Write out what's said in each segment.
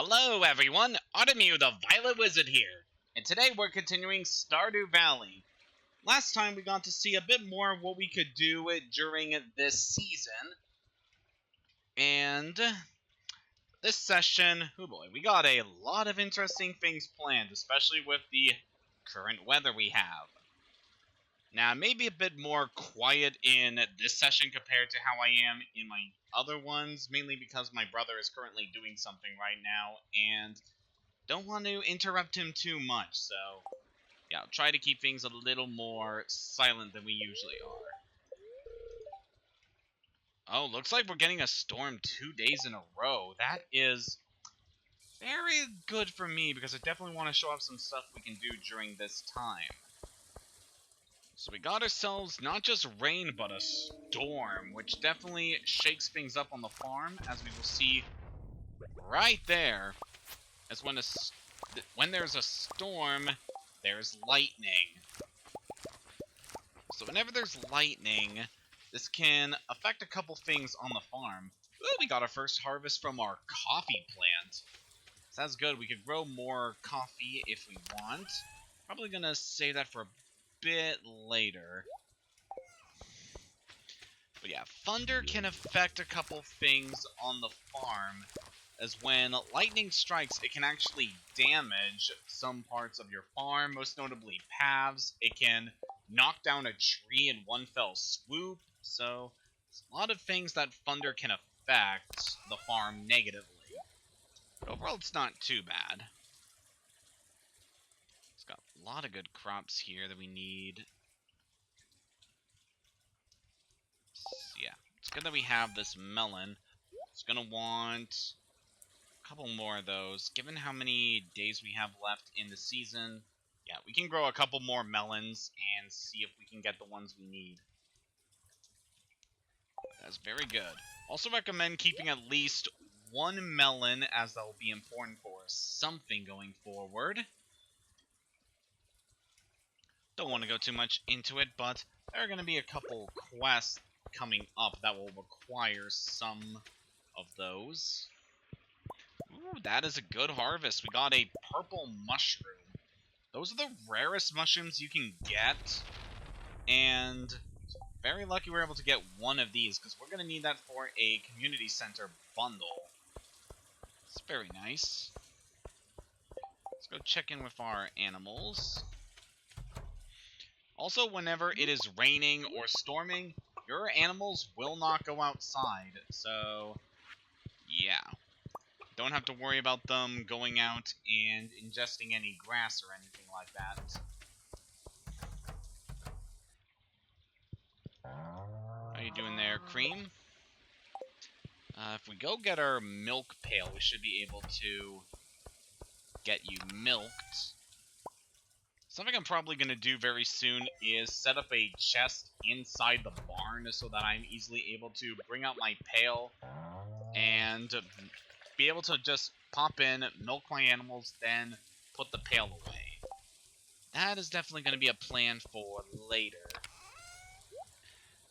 Hello everyone, Automew the Violet Wizard here, and today we're continuing Stardew Valley. Last time we got to see a bit more of what we could do during this season, and this session, oh boy, we got a lot of interesting things planned, especially with the current weather we have. Now, maybe a bit more quiet in this session compared to how I am in my other ones, mainly because my brother is currently doing something right now, and don't want to interrupt him too much, so yeah, I'll try to keep things a little more silent than we usually are. Oh, looks like we're getting a storm 2 days in a row. That is very good for me, because I definitely want to show off some stuff we can do during this time. So we got ourselves not just rain, but a storm, which definitely shakes things up on the farm, as we will see right there. As when there's a storm, there's lightning. So whenever there's lightning, this can affect a couple things on the farm. Ooh, we got our first harvest from our coffee plant. So that's good. We could grow more coffee if we want. Probably gonna save that for a bit later. But yeah, thunder can affect a couple things on the farm, as when lightning strikes, it can actually damage some parts of your farm, most notably paths. It can knock down a tree in one fell swoop, so there's a lot of things that thunder can affect the farm negatively. But overall, it's not too bad. It's got a lot of good crops here that we need. Yeah, it's good that we have this melon. It's gonna want a couple more of those. Given how many days we have left in the season, yeah, we can grow a couple more melons and see if we can get the ones we need. That's very good. Also recommend keeping at least one melon, as that will be important for something going forward. Don't want to go too much into it, but there are going to be a couple quests coming up that will require some of those. Ooh, that is a good harvest. We got a purple mushroom. Those are the rarest mushrooms you can get, and very lucky we're able to get one of these, because we're going to need that for a community center bundle. It's very nice. Let's go check in with our animals. Also, whenever it is raining or storming, your animals will not go outside, so yeah. Don't have to worry about them going out and ingesting any grass or anything like that. How you doing there, Cream? If we go get our milk pail, we should be able to get you milked. Something I'm probably going to do very soon is set up a chest inside the barn so that I'm easily able to bring out my pail and be able to just pop in, milk my animals, then put the pail away. That is definitely going to be a plan for later,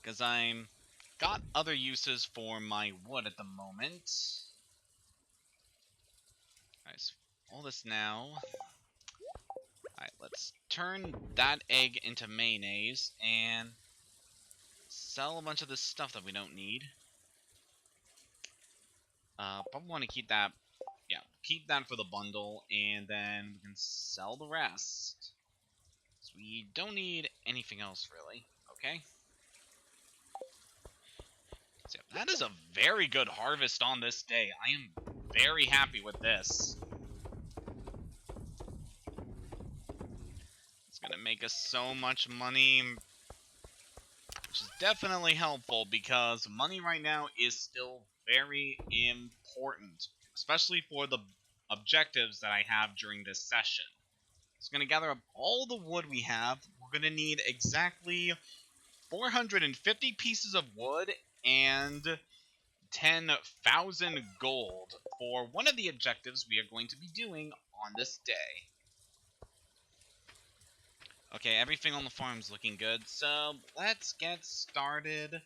because I'm got other uses for my wood at the moment. Alright, so all this now. Alright, let's turn that egg into mayonnaise and sell a bunch of this stuff that we don't need. Probably want to keep that, yeah, keep that for the bundle, and then we can sell the rest. So we don't need anything else, really. Okay? So yeah, that is a very good harvest on this day. I am very happy with this. It's gonna make us so much money, which is definitely helpful, because money right now is still very important, especially for the objectives that I have during this session. It's going to gather up all the wood we have. We're going to need exactly 450 pieces of wood and 10,000 gold for one of the objectives we are going to be doing on this day. Okay, everything on the farm is looking good, so let's get started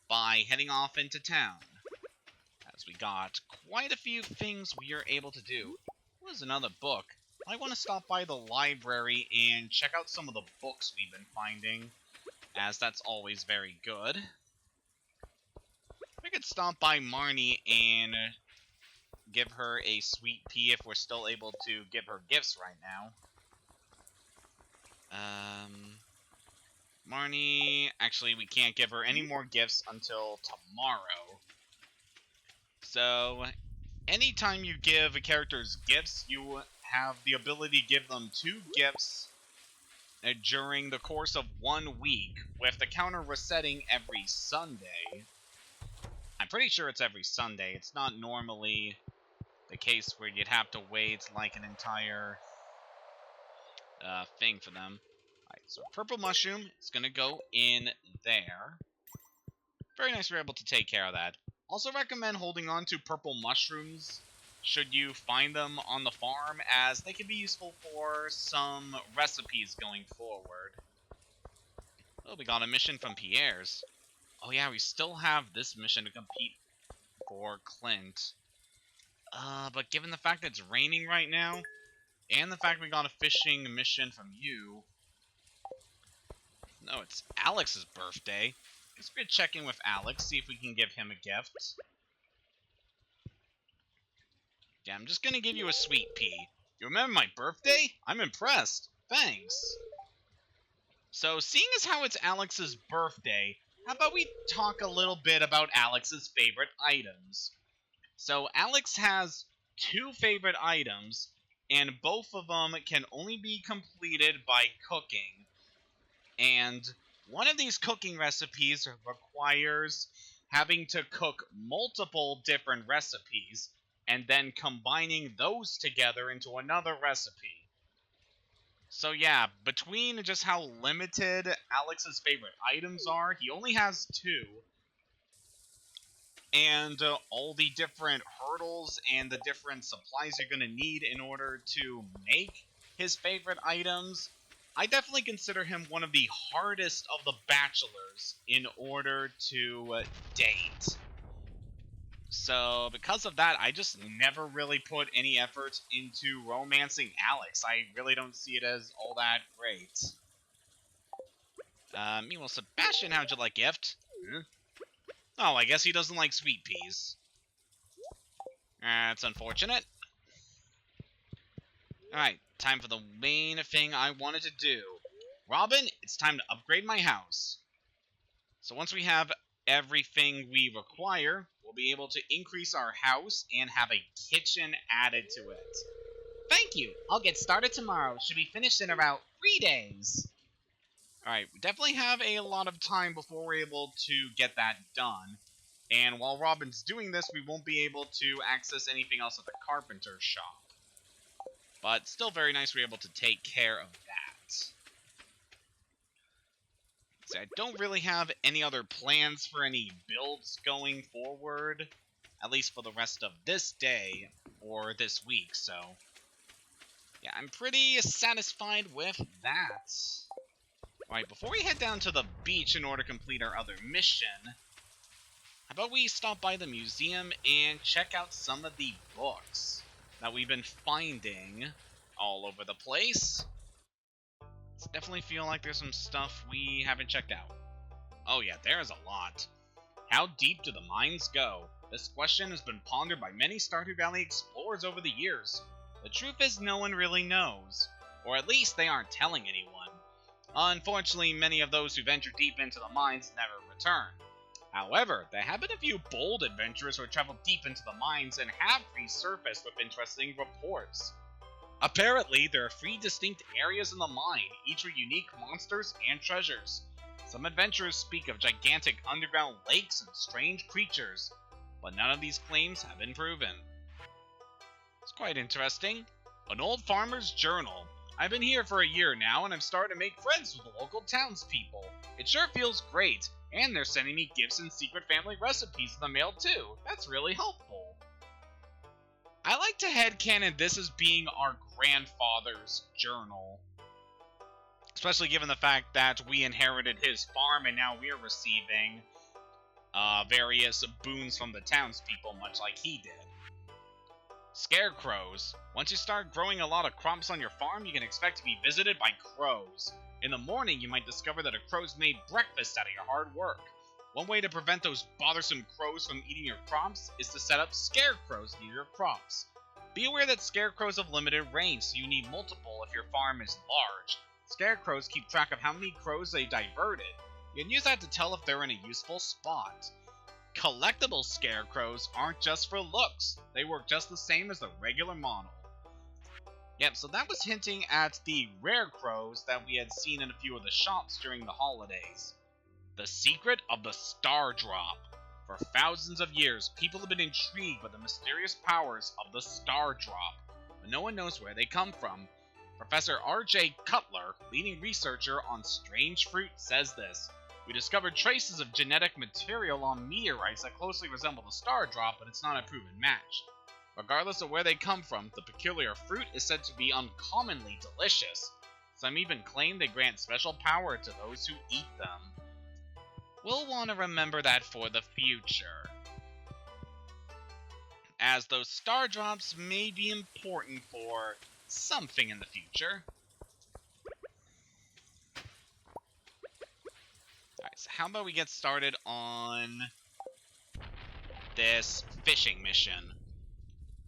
by heading off into town. as we got quite a few things we are able to do. There's another book. I want to stop by the library and check out some of the books we've been finding, as that's always very good. We could stop by Marnie and give her a sweet pea if we're still able to give her gifts right now. Marnie... Actually, we can't give her any more gifts until tomorrow. So, anytime you give a character's gifts, you have the ability to give them 2 gifts during the course of 1 week, with the counter resetting every Sunday. I'm pretty sure it's every Sunday. It's not normally the case where you'd have to wait like an entire thing for them. Alright, so purple mushroom is going to go in there. Very nice we're able to take care of that. Also recommend holding on to purple mushrooms should you find them on the farm, as they can be useful for some recipes going forward. Oh, we got a mission from Pierre's. Oh yeah, we still have this mission to compete for Clint. But given the fact that it's raining right now, and the fact we got a fishing mission from you... No, it's Alex's birthday. Let's go check in with Alex, see if we can give him a gift. Yeah, I'm just gonna give you a sweet pea. You remember my birthday? I'm impressed. Thanks. So, seeing as how it's Alex's birthday, how about we talk a little bit about Alex's favorite items? So, Alex has 2 favorite items, and both of them can only be completed by cooking. And one of these cooking recipes requires having to cook multiple different recipes, and then combining those together into another recipe. So yeah, between just how limited Alex's favorite items are, he only has 2, and all the different hurdles and the different supplies you're going to need in order to make his favorite items, I definitely consider him one of the hardest of the bachelors in order to date. So, because of that, I just never really put any effort into romancing Alex. I really don't see it as all that great. Meanwhile, Sebastian, how'd you like gift? Oh, I guess he doesn't like sweet peas. That's unfortunate. Alright, time for the main thing I wanted to do. Robin, it's time to upgrade my house. So once we have everything we require, we'll be able to increase our house and have a kitchen added to it. Thank you. I'll get started tomorrow. Should be finished in about 3 days. Alright, we definitely have a lot of time before we're able to get that done. And while Robin's doing this, we won't be able to access anything else at the carpenter's shop. But still very nice we're able to take care of that. See, I don't really have any other plans for any builds going forward, at least for the rest of this day or this week, so yeah, I'm pretty satisfied with that. Alright, before we head down to the beach in order to complete our other mission, how about we stop by the museum and check out some of the books that we've been finding all over the place. Definitely feel like there's some stuff we haven't checked out. Oh yeah, there's a lot. How deep do the mines go? This question has been pondered by many Stardew Valley explorers over the years. The truth is no one really knows, or at least they aren't telling anyone. Unfortunately, many of those who venture deep into the mines never return. However, there have been a few bold adventurers who have traveled deep into the mines and have resurfaced with interesting reports. Apparently, there are 3 distinct areas in the mine, each with unique monsters and treasures. Some adventurers speak of gigantic underground lakes and strange creatures, but none of these claims have been proven. It's quite interesting. An old farmer's journal. I've been here for a year now, and I'm starting to make friends with the local townspeople. It sure feels great, and they're sending me gifts and secret family recipes in the mail too. That's really helpful. I like to headcanon this as being our grandfather's journal. Especially given the fact that we inherited his farm and now we're receiving various boons from the townspeople, much like he did. Scarecrows. Once you start growing a lot of crops on your farm, you can expect to be visited by crows. In the morning, you might discover that a crow's made breakfast out of your hard work. One way to prevent those bothersome crows from eating your crops is to set up scarecrows near your crops. Be aware that scarecrows have limited range, so you need multiple if your farm is large. Scarecrows keep track of how many crows they diverted. You can use that to tell if they're in a useful spot. Collectible scarecrows aren't just for looks. They work just the same as the regular model. Yep, so that was hinting at the rare crows that we had seen in a few of the shops during the holidays. The secret of the Star Drop. For thousands of years, people have been intrigued by the mysterious powers of the Star Drop, but no one knows where they come from. Professor R.J. Cutler, leading researcher on strange fruit, says this. We discovered traces of genetic material on meteorites that closely resemble the Star Drop, but it's not a proven match. Regardless of where they come from, the peculiar fruit is said to be uncommonly delicious. Some even claim they grant special power to those who eat them. We'll want to remember that for the future, as those Star Drops may be important for something in the future. Alright, so how about we get started on this fishing mission.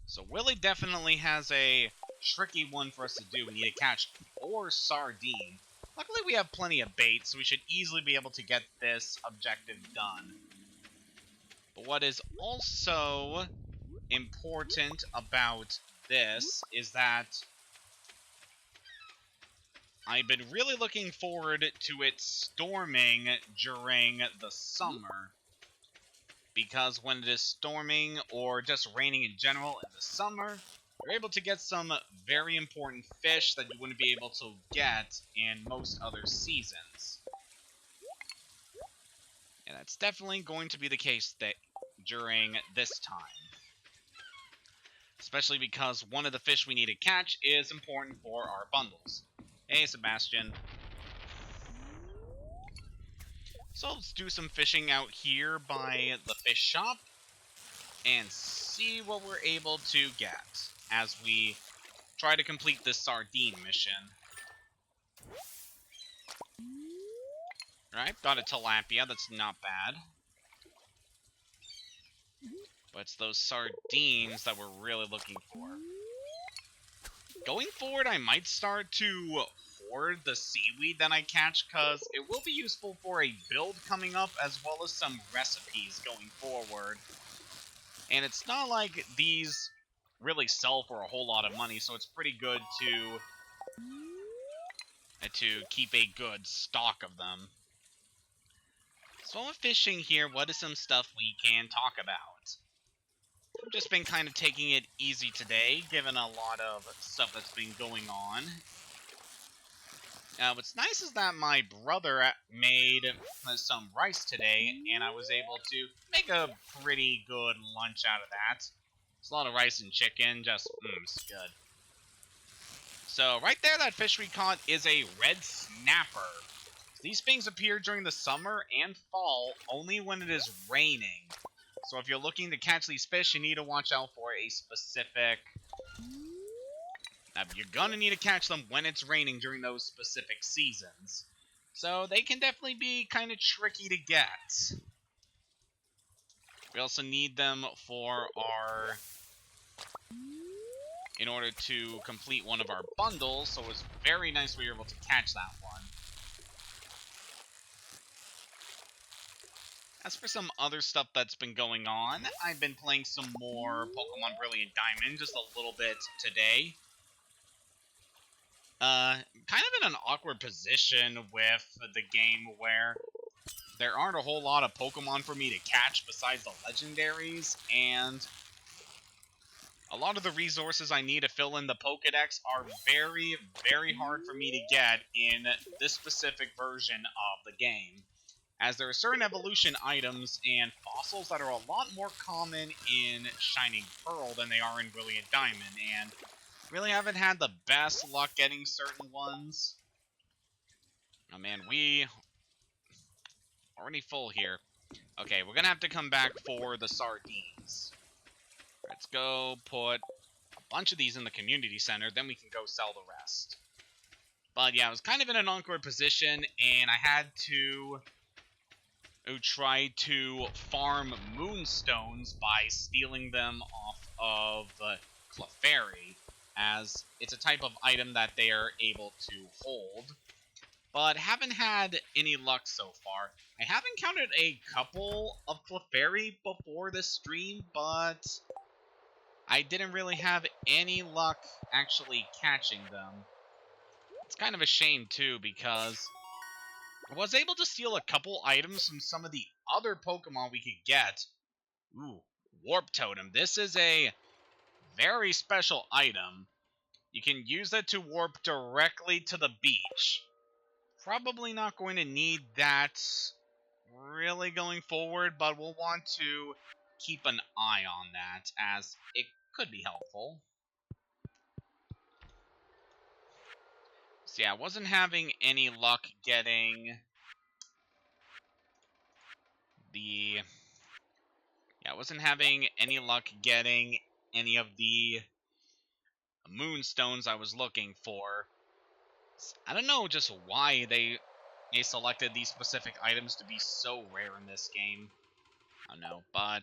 So Willie definitely has a tricky one for us to do. We need to catch 4 sardines. Luckily we have plenty of bait, so we should easily be able to get this objective done. But what is also important about this is that I've been really looking forward to it storming during the summer. Because when it is storming or just raining in general in the summer, you're able to get some very important fish that you wouldn't be able to get in most other seasons. And that's definitely going to be the case during this time. Especially because one of the fish we need to catch is important for our bundles. Hey, Sebastian. So let's do some fishing out here by the fish shop and see what we're able to get as we try to complete this sardine mission. Alright, got a tilapia, that's not bad. But it's those sardines that we're really looking for. Going forward, I might start to hoard the seaweed that I catch, because it will be useful for a build coming up, as well as some recipes going forward. And it's not like these really sell for a whole lot of money, so it's pretty good to keep a good stock of them. So while we're fishing here, what is some stuff we can talk about? I've just been kind of taking it easy today, given a lot of stuff that's been going on. What's nice is that my brother made some rice today, and I was able to make a pretty good lunch out of that. It's a lot of rice and chicken, just, it's good. So, right there, that fish we caught is a red snapper. These things appear during the summer and fall, only when it is raining. So if you're looking to catch these fish, you need to watch out for a specific... you're gonna need to catch them when it's raining during those specific seasons. So they can definitely be kind of tricky to get. We also need them for in order to complete one of our bundles, so it was very nice we were able to catch that one. As for some other stuff that's been going on, I've been playing some more Pokemon Brilliant Diamond just a little bit today. Kind of in an awkward position with the game where there aren't a whole lot of Pokemon for me to catch besides the legendaries, and a lot of the resources I need to fill in the Pokedex are very, very hard for me to get in this specific version of the game, as there are certain evolution items and fossils that are a lot more common in Shining Pearl than they are in Brilliant Diamond, and really haven't had the best luck getting certain ones. Oh man, we already full here. Okay, we're gonna have to come back for the sardines. Let's go put a bunch of these in the community center, then we can go sell the rest. But yeah, I was kind of in an awkward position, and I had to try to farm moonstones by stealing them off of Clefairy, as it's a type of item that they are able to hold. But haven't had any luck so far. I have encountered a couple of Clefairy before this stream, but I didn't really have any luck actually catching them. It's kind of a shame, too, because I was able to steal a couple items from some of the other Pokemon we could get. Ooh, Warp Totem. This is a very special item. You can use it to warp directly to the beach. Probably not going to need that really going forward, but we'll want to keep an eye on that, as it could be helpful. So yeah, I wasn't having any luck getting the... Yeah, I wasn't having any luck getting any of the moonstones I was looking for. I don't know just why they selected these specific items to be so rare in this game. I don't know, but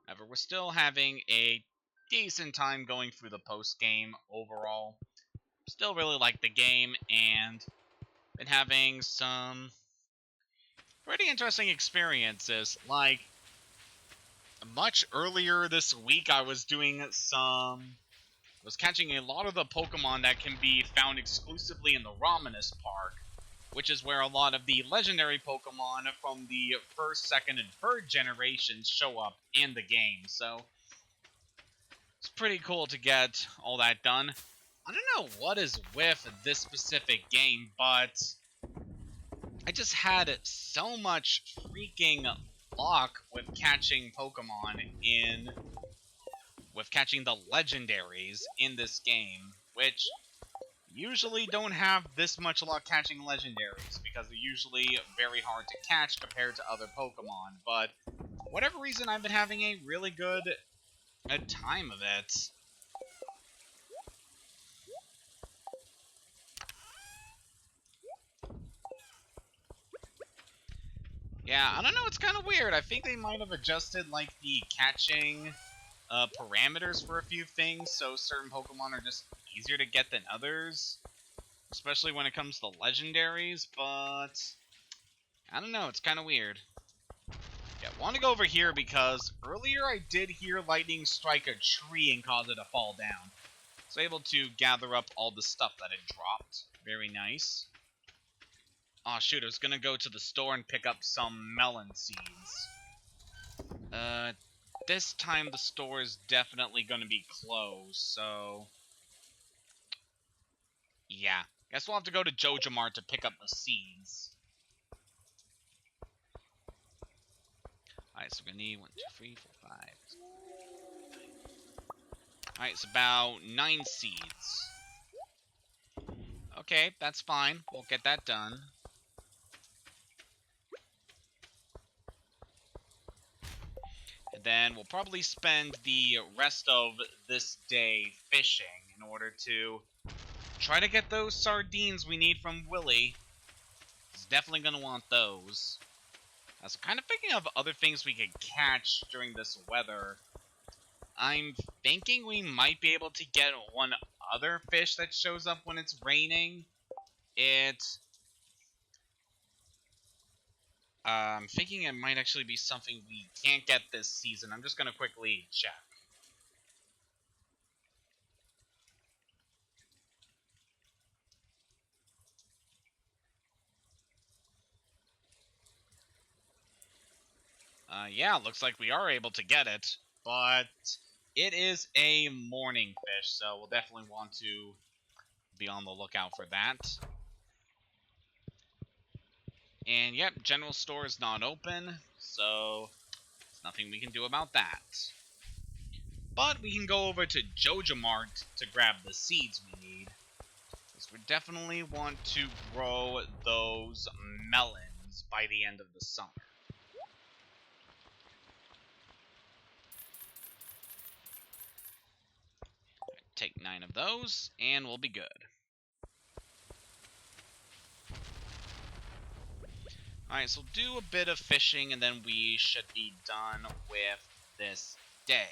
however, we're still having a decent time going through the post-game overall. Still really like the game, and been having some pretty interesting experiences. Like, much earlier this week, I was catching a lot of the Pokemon that can be found exclusively in the Ramanas Park, which is where a lot of the legendary Pokemon from the first, second, and third generations show up in the game. So it's pretty cool to get all that done. I don't know what is with this specific game, but I just had so much freaking luck with catching catching the legendaries in this game, which usually don't have this much luck catching legendaries, because they're usually very hard to catch compared to other Pokemon, but for whatever reason I've been having a really good time of it. Yeah, I don't know, it's kind of weird. I think they might have adjusted, like, the catching parameters for a few things, so certain Pokemon are just easier to get than others, especially when it comes to legendaries, but I don't know, it's kind of weird. Yeah, I want to go over here because earlier I did hear lightning strike a tree and cause it to fall down. So able to gather up all the stuff that it dropped. Very nice. Aw, shoot, I was gonna go to the store and pick up some melon seeds. This time the store is definitely gonna be closed, so... yeah. Guess we'll have to go to Joja Mart to pick up the seeds. Alright, so we're gonna need 1, 2, 3, 4, 5. Alright, it's about 9 seeds. Okay, that's fine. We'll get that done. And then we'll probably spend the rest of this day fishing in order to try to get those sardines we need from Willy. He's definitely going to want those. I was kind of thinking of other things we could catch during this weather. I'm thinking we might be able to get one other fish that shows up when it's raining. I'm thinking it might actually be something we can't get this season. I'm just going to quickly check. Yeah, looks like we are able to get it, but it is a morning fish, so we'll definitely want to be on the lookout for that. And yep, general store is not open, so there's nothing we can do about that. But we can go over to Joja Mart to grab the seeds we need, because we definitely want to grow those melons by the end of the summer. take 9 of those, and we'll be good. Alright, so do a bit of fishing, and then we should be done with this day.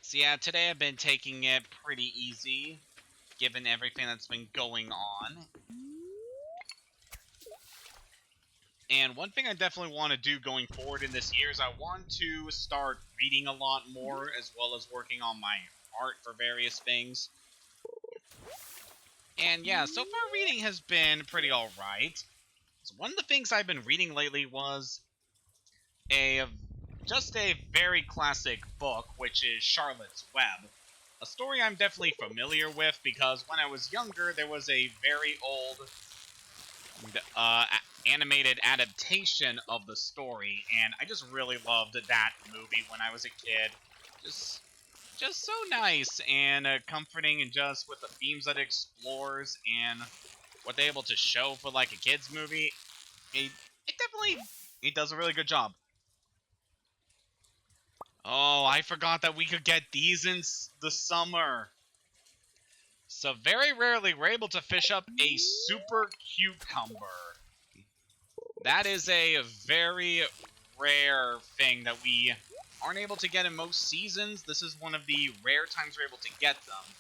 So yeah, today I've been taking it pretty easy, given everything that's been going on. And one thing I definitely want to do going forward in this year is I want to start reading a lot more, as well as working on my art for various things. And yeah, so far reading has been pretty alright. So one of the things I've been reading lately was just a very classic book, which is Charlotte's Web. A story I'm definitely familiar with because when I was younger, there was a very old animated adaptation of the story, and I just really loved that movie when I was a kid. Just so nice and comforting, and just with the themes that it explores and what they're able to show for like a kids movie, it does a really good job. Oh, I forgot that we could get these in the summer. So very rarely we're able to fish up a super cucumber. That is a very rare thing that we aren't able to get in most seasons. This is one of the rare times we're able to get them.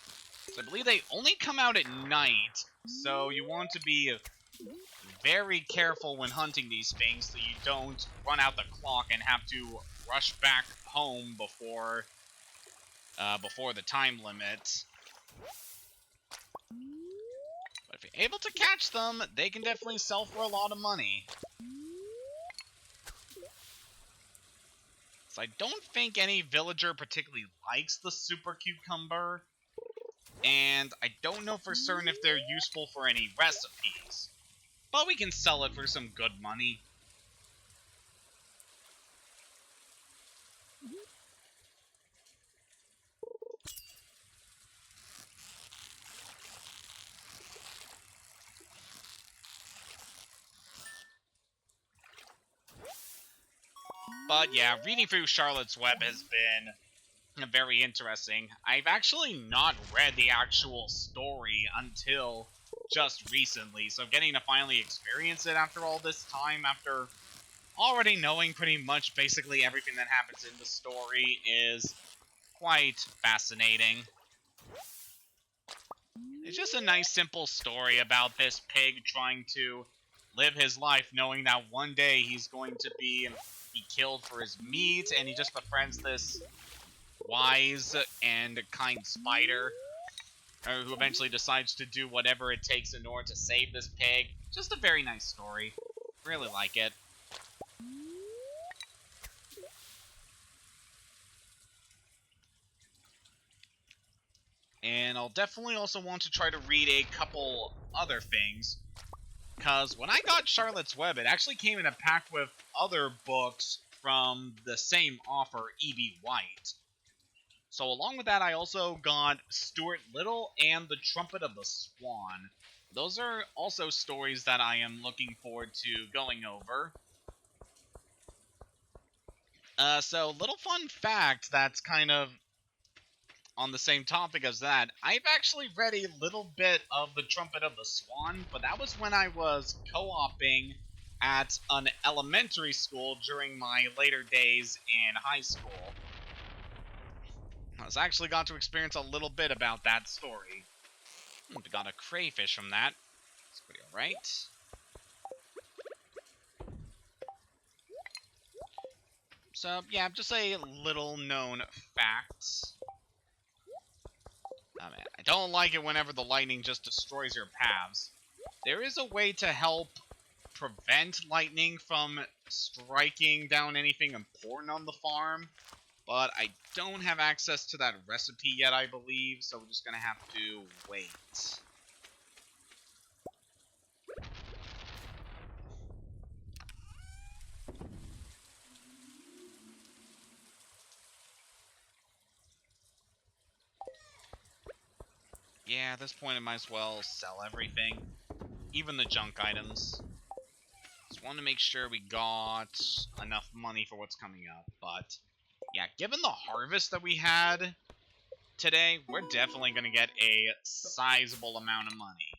So I believe they only come out at night, so you want to be very careful when hunting these things so you don't run out the clock and have to rush back home before the time limit. But if you're able to catch them, they can definitely sell for a lot of money. So I don't think any villager particularly likes the super cucumber, and I don't know for certain if they're useful for any recipes. But we can sell it for some good money. But yeah, reading through Charlotte's Web has been very interesting. I've actually not read the actual story until just recently, so getting to finally experience it after all this time, after already knowing pretty much basically everything that happens in the story, is quite fascinating. It's just a nice, simple story about this pig trying to live his life knowing that one day he's going to be killed for his meat, and he just befriends this wise and kind spider who eventually decides to do whatever it takes in order to save this pig. Just a very nice story. Really like it. And I'll definitely also want to try to read a couple other things, because when I got Charlotte's Web, it actually came in a pack with other books from the same author, E.B. White. So along with that, I also got Stuart Little and The Trumpet of the Swan. Those are also stories that I am looking forward to going over. So little fun fact that's kind of on the same topic as that, I've actually read a little bit of The Trumpet of the Swan, but that was when I was co-oping at an elementary school during my later days in high school. I actually got to experience a little bit about that story. We got a crayfish from that. It's pretty alright. So, yeah, just a little known fact. Oh, man, I don't like it whenever the lightning just destroys your paths. There is a way to help prevent lightning from striking down anything important on the farm, but I don't have access to that recipe yet, I believe, so we're just gonna have to wait. Yeah, at this point I might as well sell everything. even the junk items. Just want to make sure we got enough money for what's coming up. But yeah, given the harvest that we had today, we're definitely going to get a sizable amount of money.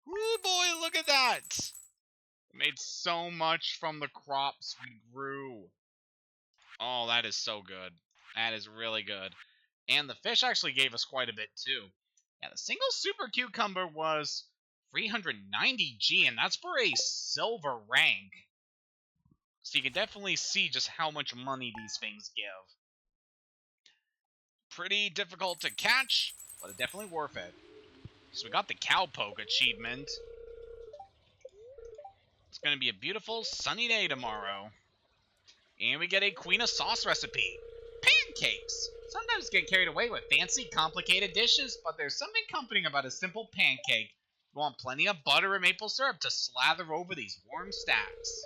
Ooh, boy, look at that! We made so much from the crops we grew. Oh, that is so good. That is really good. And the fish actually gave us quite a bit, too. Yeah, the single super cucumber was 390G, and that's for a silver rank. So you can definitely see just how much money these things give. Pretty difficult to catch, but definitely worth it. So we got the cowpoke achievement. It's going to be a beautiful sunny day tomorrow. And we get a queen of sauce recipe. Pancakes! Sometimes get carried away with fancy, complicated dishes, but there's something comforting about a simple pancake. You want plenty of butter and maple syrup to slather over these warm stacks.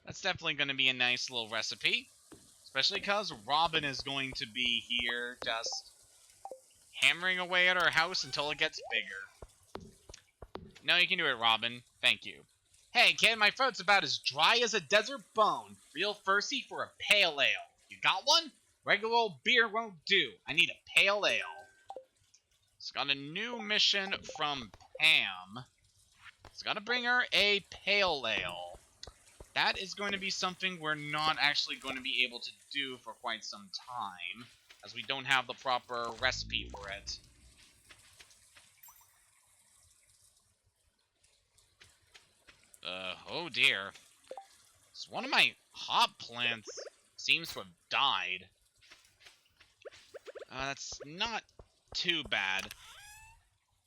That's definitely going to be a nice little recipe. Especially because Robin is going to be here just hammering away at our house until it gets bigger. No, you can do it, Robin. Thank you. Hey, kid, my throat's about as dry as a desert bone. Real thirsty for a pale ale. You got one? Regular old beer won't do. I need a pale ale. It's got a new mission from Pam. It's got to bring her a pale ale. That is going to be something we're not actually going to be able to do for quite some time, as we don't have the proper recipe for it. Oh dear. So one of my hop plants seems to have died. That's not too bad.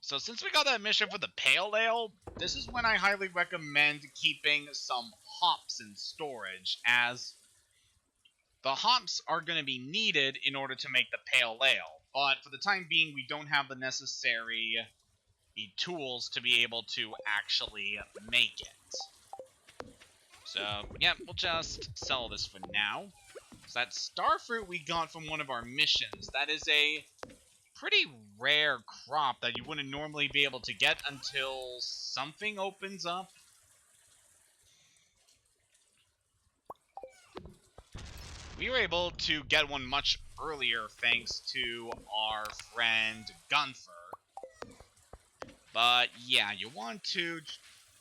So since we got that mission for the pale ale, this is when I highly recommend keeping some hops in storage, as the hops are going to be needed in order to make the pale ale. But for the time being, we don't have the necessary tools to be able to actually make it. So, yeah, we'll just sell this for now. So that starfruit we got from one of our missions, that is a pretty rare crop that you wouldn't normally be able to get until something opens up. We were able to get one much earlier thanks to our friend Gunther. But yeah, you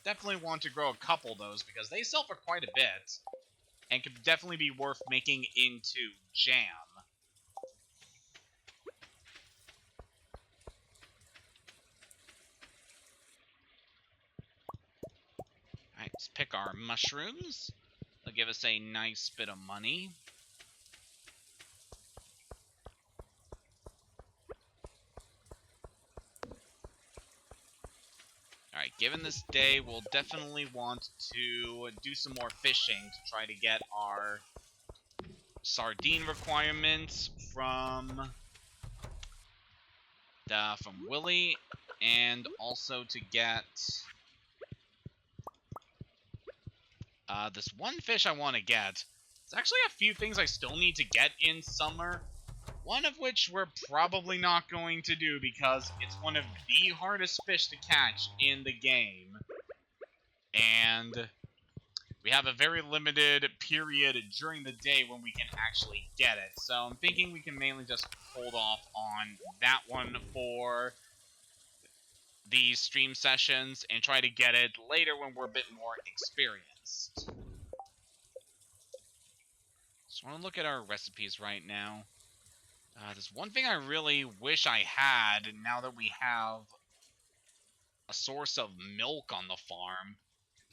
definitely want to grow a couple of those because they sell for quite a bit and could definitely be worth making into jam. Alright, let's pick our mushrooms. They'll give us a nice bit of money. Alright, given this day, we'll definitely want to do some more fishing to try to get our sardine requirements from Willy, and also to get this one fish I want to get. There's actually a few things I still need to get in summer, one of which we're probably not going to do because it's one of the hardest fish to catch in the game. And we have a very limited period during the day when we can actually get it. So I'm thinking we can mainly just hold off on that one for these stream sessions and try to get it later when we're a bit more experienced. Just want to look at our recipes right now. There's one thing I really wish I had now that we have a source of milk on the farm.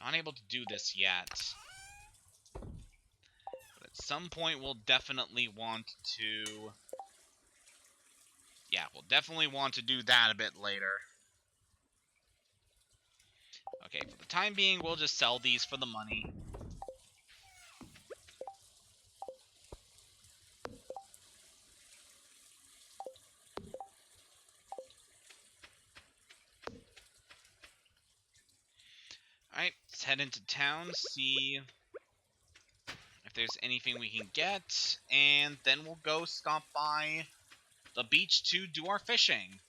Not able to do this yet. But at some point we'll definitely want to... Yeah, we'll definitely want to do that a bit later. Okay, for the time being, we'll just sell these for the money. Alright, let's head into town, see if there's anything we can get, and then we'll go stop by the beach to do our fishing.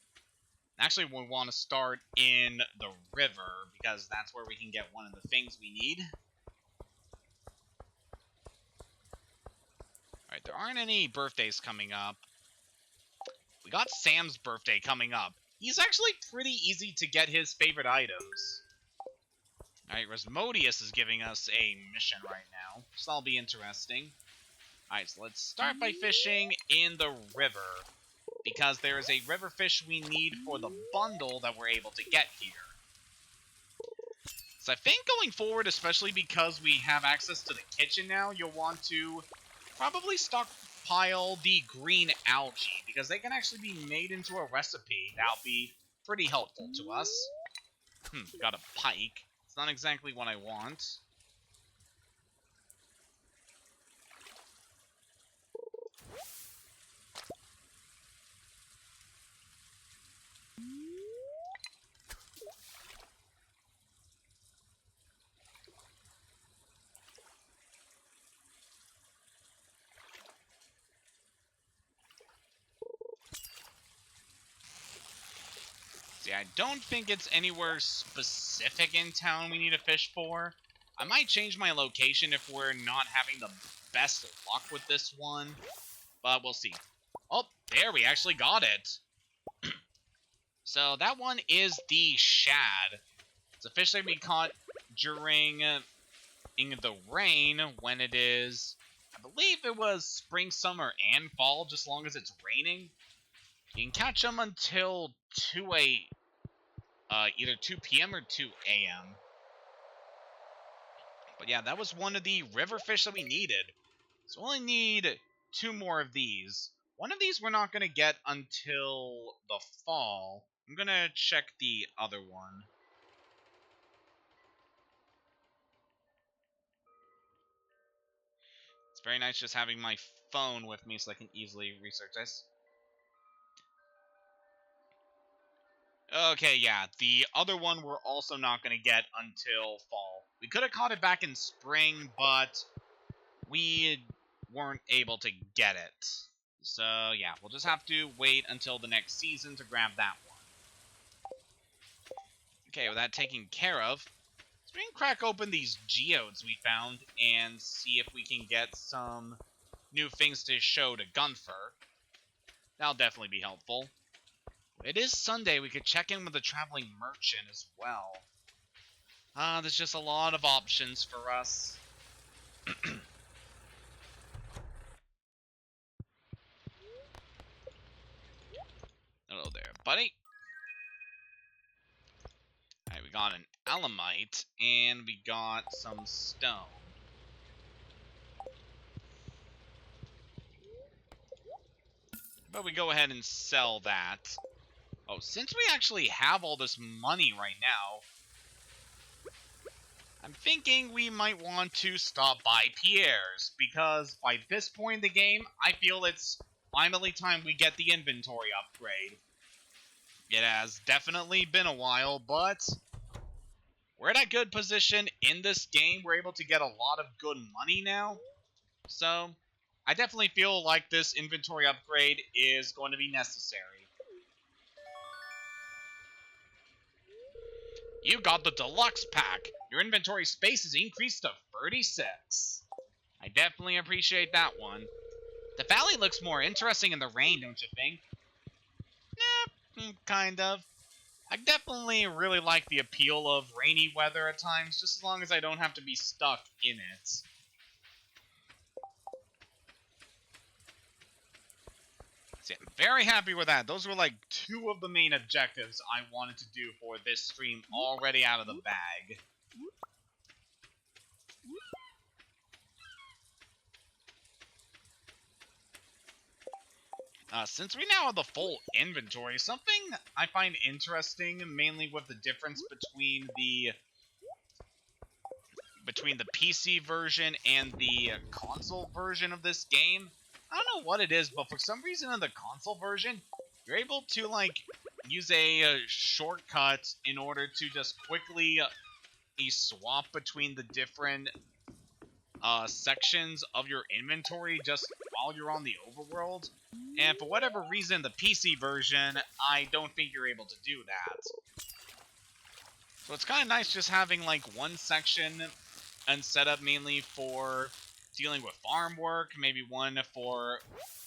Actually, we want to start in the river, because that's where we can get one of the things we need. Alright, there aren't any birthdays coming up. We got Sam's birthday coming up. He's actually pretty easy to get his favorite items. Alright, Rasmodius is giving us a mission right now, so that'll be interesting. Alright, so let's start by fishing in the river, because there is a river fish we need for the bundle that we're able to get here. So I think going forward, especially because we have access to the kitchen now, you'll want to probably stockpile the green algae, because they can actually be made into a recipe. That'll be pretty helpful to us. We got a pike. It's not exactly what I want. See, I don't think it's anywhere specific in town we need to fish for. I might change my location if we're not having the best luck with this one, but we'll see. Oh, there, we actually got it. So that one is the shad. It's a fish that we caught during in the rain when it is, I believe it was spring, summer, and fall, just as long as it's raining. You can catch them until either 2 p.m. or 2 a.m. But yeah, that was one of the river fish that we needed. So we only need 2 more of these. One of these we're not going to get until the fall. I'm going to check the other one. It's very nice just having my phone with me so I can easily research this. Okay, yeah, the other one we're also not going to get until fall. We could have caught it back in spring, but we weren't able to get it. So, yeah, we'll just have to wait until the next season to grab that one. Okay, with that taken care of, let's crack open these geodes we found and see if we can get some new things to show to Gunther. That'll definitely be helpful. It is Sunday, we could check in with the traveling merchant as well. There's just a lot of options for us. Hello there, buddy. Alright, we got an alamite, and we got some stone. But we go ahead and sell that. Oh, since we actually have all this money right now, I'm thinking we might want to stop by Pierre's, because by this point in the game, I feel it's finally time we get the inventory upgrade. It has definitely been a while, but we're in a good position in this game. We're able to get a lot of good money now, so I definitely feel like this inventory upgrade is going to be necessary. You got the deluxe pack. Your inventory space is increased to 36. I definitely appreciate that one. The valley looks more interesting in the rain, don't you think? Kind of. I definitely really like the appeal of rainy weather at times, just as long as I don't have to be stuck in it. So yeah, I'm very happy with that. Those were like 2 of the main objectives I wanted to do for this stream already out of the bag. Since we now have the full inventory, something I find interesting, mainly with the difference between the PC version and the console version of this game. I don't know what it is, but for some reason in the console version, you're able to like use a shortcut in order to just quickly swap between the different sections of your inventory just while you're on the overworld. And for whatever reason, the PC version, I don't think you're able to do that. So it's kind of nice just having like one section and set up mainly for dealing with farm work, maybe one for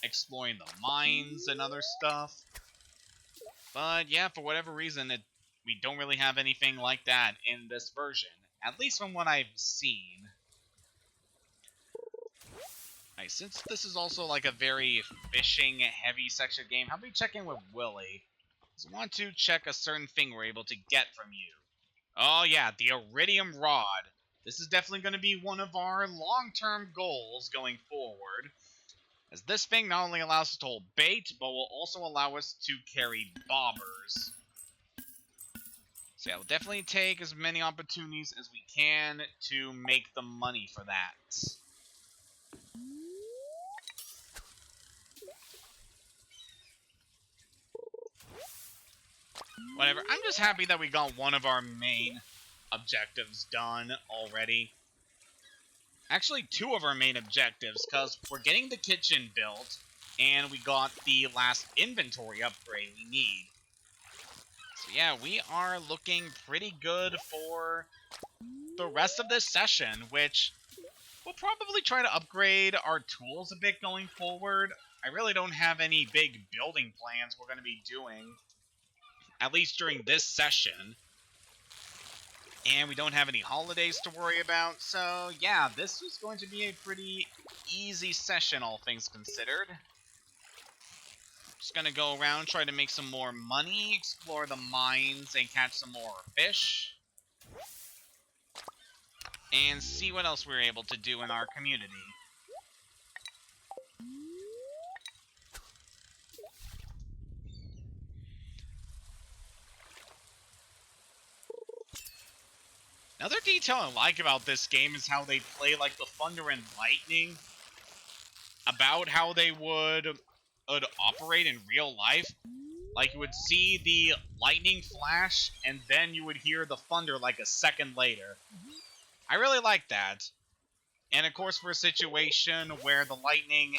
exploring the mines and other stuff. But yeah, for whatever reason, we don't really have anything like that in this version, at least from what I've seen. Alright, since this is also like a very fishing-heavy section game, how about we check in with Willy? I want to check a certain thing we're able to get from you. Oh yeah, the Iridium Rod. This is definitely going to be one of our long-term goals going forward, as this thing not only allows us to hold bait, but will also allow us to carry bobbers. So yeah, we'll definitely take as many opportunities as we can to make the money for that. Whatever, I'm just happy that we got one of our main objectives done already. Actually, two of our main objectives, because we're getting the kitchen built, and we got the last inventory upgrade we need. So yeah, we are looking pretty good for the rest of this session, which we'll probably try to upgrade our tools a bit going forward. I really don't have any big building plans we're going to be doing, at least during this session. And we don't have any holidays to worry about, so yeah, this was going to be a pretty easy session, all things considered. Just gonna go around, try to make some more money, explore the mines, and catch some more fish. And see what else we're able to do in our community. Another detail I like about this game is how they play like the thunder and lightning about how they would operate in real life. Like, you would see the lightning flash, and then you would hear the thunder like a second later. I really like that. And of course, for a situation where the lightning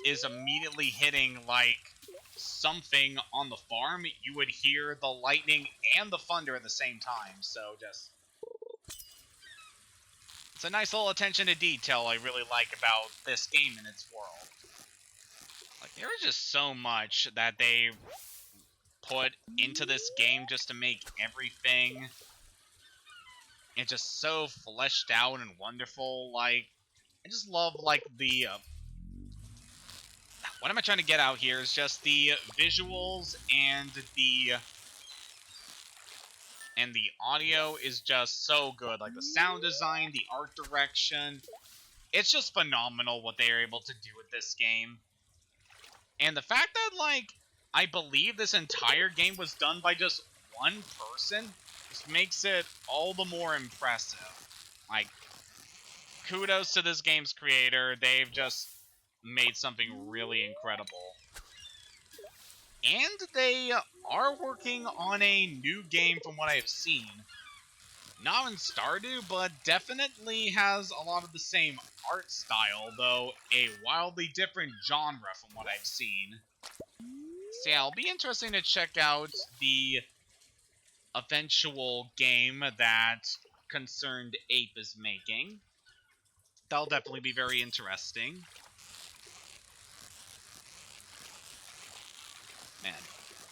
is immediately hitting, like, something on the farm, you would hear the lightning and the thunder at the same time. So, just... it's a nice little attention to detail I really like about this game and its world. Like, there is just so much that they put into this game just to make everything it's just so fleshed out and wonderful. Like, I just love, like, the what am I trying to get out here is just the visuals and the audio is just so good. Like, the sound design, the art direction, it's just phenomenal what they are able to do with this game. And the fact that, like, I believe this entire game was done by just one person just makes it all the more impressive. Like, kudos to this game's creator. They've just made something really incredible. And they are working on a new game from what I've seen. Not in Stardew, but definitely has a lot of the same art style, though a wildly different genre from what I've seen. So yeah, it'll be interesting to check out the eventual game that Concerned Ape is making. That'll definitely be very interesting. Man,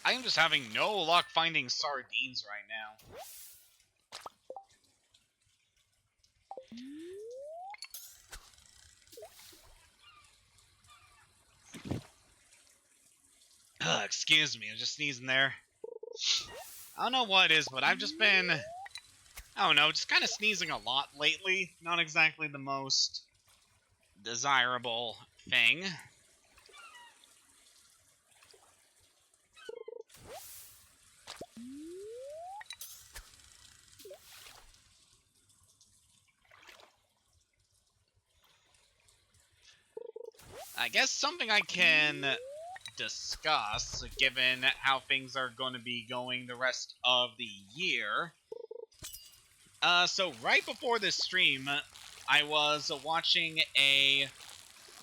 I am just having no luck finding sardines right now. Excuse me, I'm just sneezing there. I don't know what it is, but I've just been, I don't know, just kind of sneezing a lot lately. Not exactly the most desirable thing. I guess something I can discuss, given how things are going to be going the rest of the year. So right before this stream, I was watching a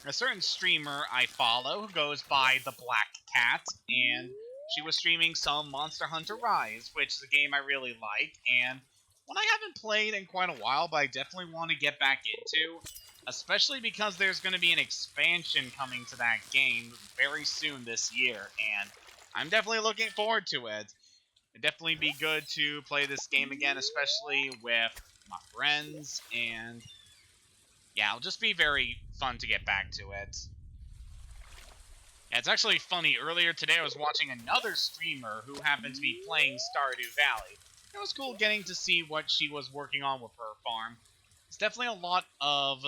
a certain streamer I follow who goes by the Black Cat, and she was streaming some Monster Hunter Rise, which is a game I really like, and one I haven't played in quite a while, but I definitely want to get back into, especially because there's going to be an expansion coming to that game very soon this year, and I'm definitely looking forward to it. It'd definitely be good to play this game again, especially with my friends, and yeah, it'll just be very fun to get back to it. Yeah, it's actually funny. Earlier today, I was watching another streamer who happened to be playing Stardew Valley. It was cool getting to see what she was working on with her farm. It's definitely a lot of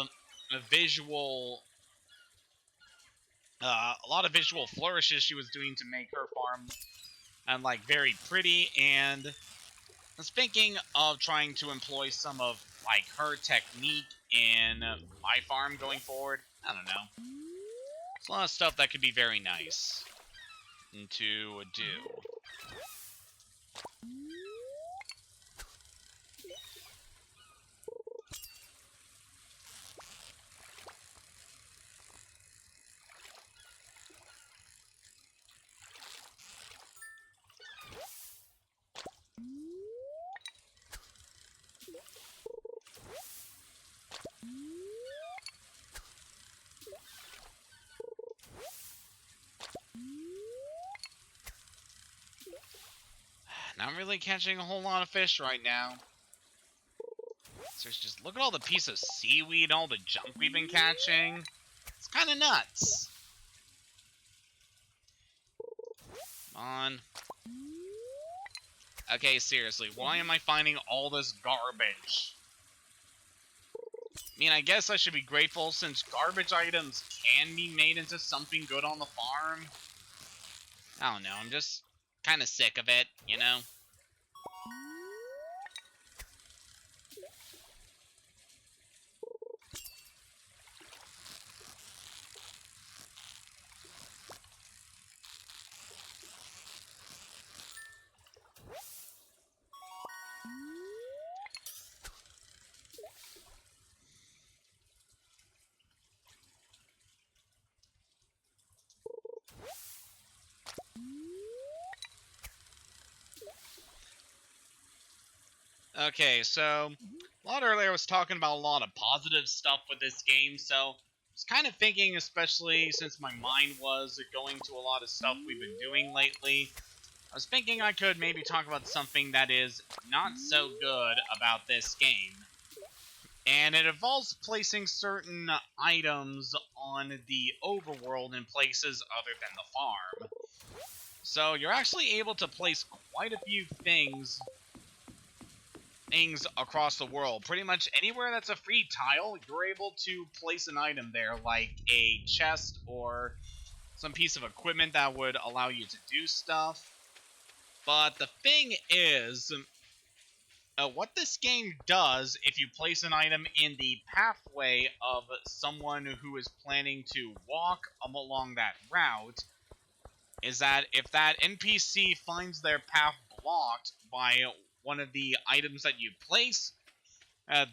visual flourishes she was doing to make her farm and like very pretty. And I was thinking of trying to employ some of like her technique in my farm going forward. I don't know. It's a lot of stuff that could be very nice to do. Not really catching a whole lot of fish right now. So just look at all the pieces of seaweed, all the junk we've been catching. It's kind of nuts. Come on. Okay, seriously, why am I finding all this garbage? I mean, I guess I should be grateful since garbage items can be made into something good on the farm. I don't know, I'm just kind of sick of it, you know? Okay, so a lot earlier I was talking about a lot of positive stuff with this game, so I was kind of thinking, especially since my mind was going to a lot of stuff we've been doing lately, I was thinking I could maybe talk about something that is not so good about this game. And it involves placing certain items on the overworld in places other than the farm. So you're actually able to place quite a few things across the world. Pretty much anywhere that's a free tile, you're able to place an item there, like a chest or some piece of equipment that would allow you to do stuff. But the thing is, what this game does, if you place an item in the pathway of someone who is planning to walk along that route, is that if that NPC finds their path blocked by one of the items that you place,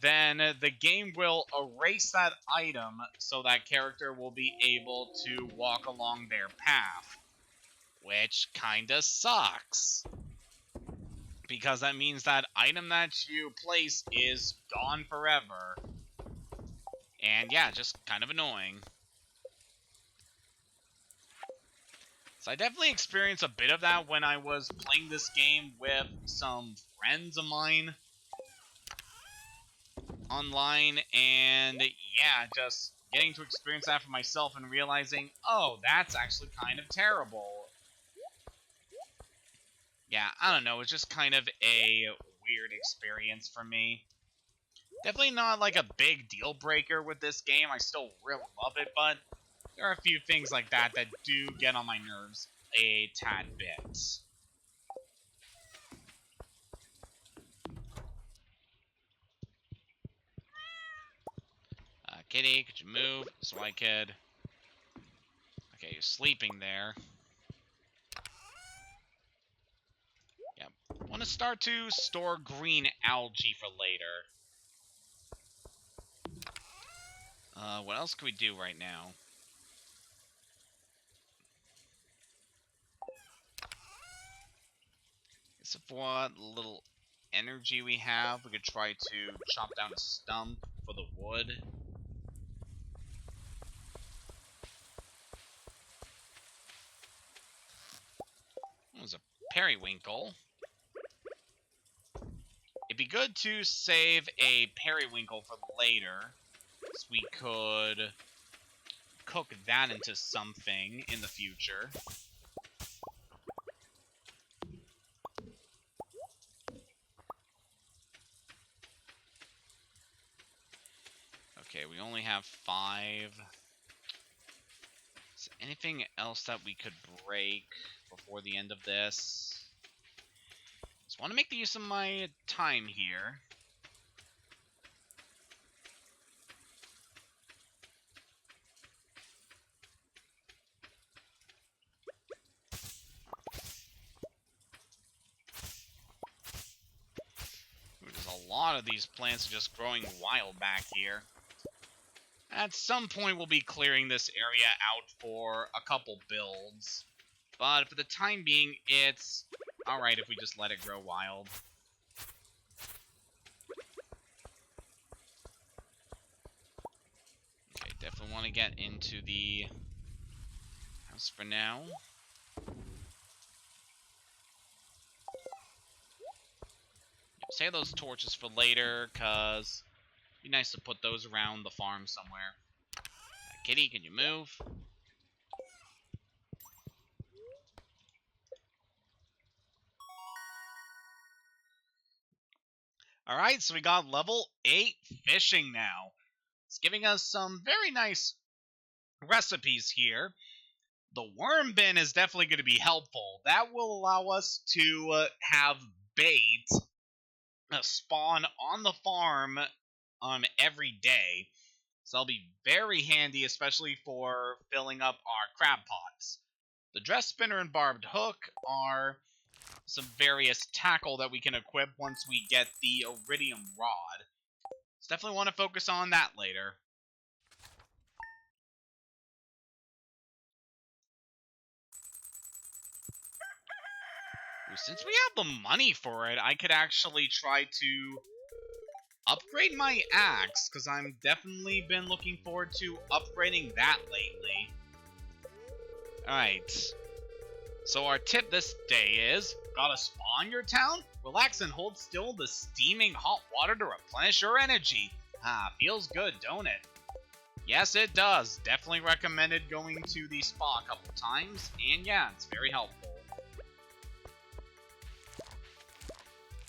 then the game will erase that item so that character will be able to walk along their path. Which kinda sucks. Because that means that item that you place is gone forever. And yeah, just kind of annoying. So I definitely experienced a bit of that when I was playing this game with some friends of mine online, and yeah, just getting to experience that for myself and realizing, oh, that's actually kind of terrible. Yeah, I don't know, it's just kind of a weird experience for me. Definitely not like a big deal breaker with this game, I still really love it, but there are a few things like that that do get on my nerves a tad bit. Kitty, could you move so I could... Okay, you're sleeping there. Yeah, want to start to store green algae for later. What else can we do right now? So for what little energy we have, we could try to chop down a stump for the wood. There's a periwinkle. It'd be good to save a periwinkle for later, so we could cook that into something in the future. Okay, we only have 5. Is there anything else that we could break before the end of this? Just want to make the use of my time here. There's a lot of these plants just growing wild back here. At some point, we'll be clearing this area out for a couple builds. But for the time being, it's alright if we just let it grow wild. Okay, definitely want to get into the house for now. Save those torches for later, cause it'd be nice to put those around the farm somewhere. Kitty, can you move? Alright, so we got level 8 fishing now. It's giving us some very nice recipes here. The worm bin is definitely going to be helpful. That will allow us to have bait spawn on the farm every day. So that'll be very handy, especially for filling up our crab pots. The dress spinner and barbed hook are some various tackle that we can equip once we get the iridium rod. So definitely want to focus on that later. Ooh, since we have the money for it, I could actually try to upgrade my axe, because I've definitely been looking forward to upgrading that lately. Alright. So our tip this day is, got a spa in your town? Relax and hold still the steaming hot water to replenish your energy. Ah, feels good, don't it? Yes, it does. Definitely recommended going to the spa a couple times, and yeah, it's very helpful.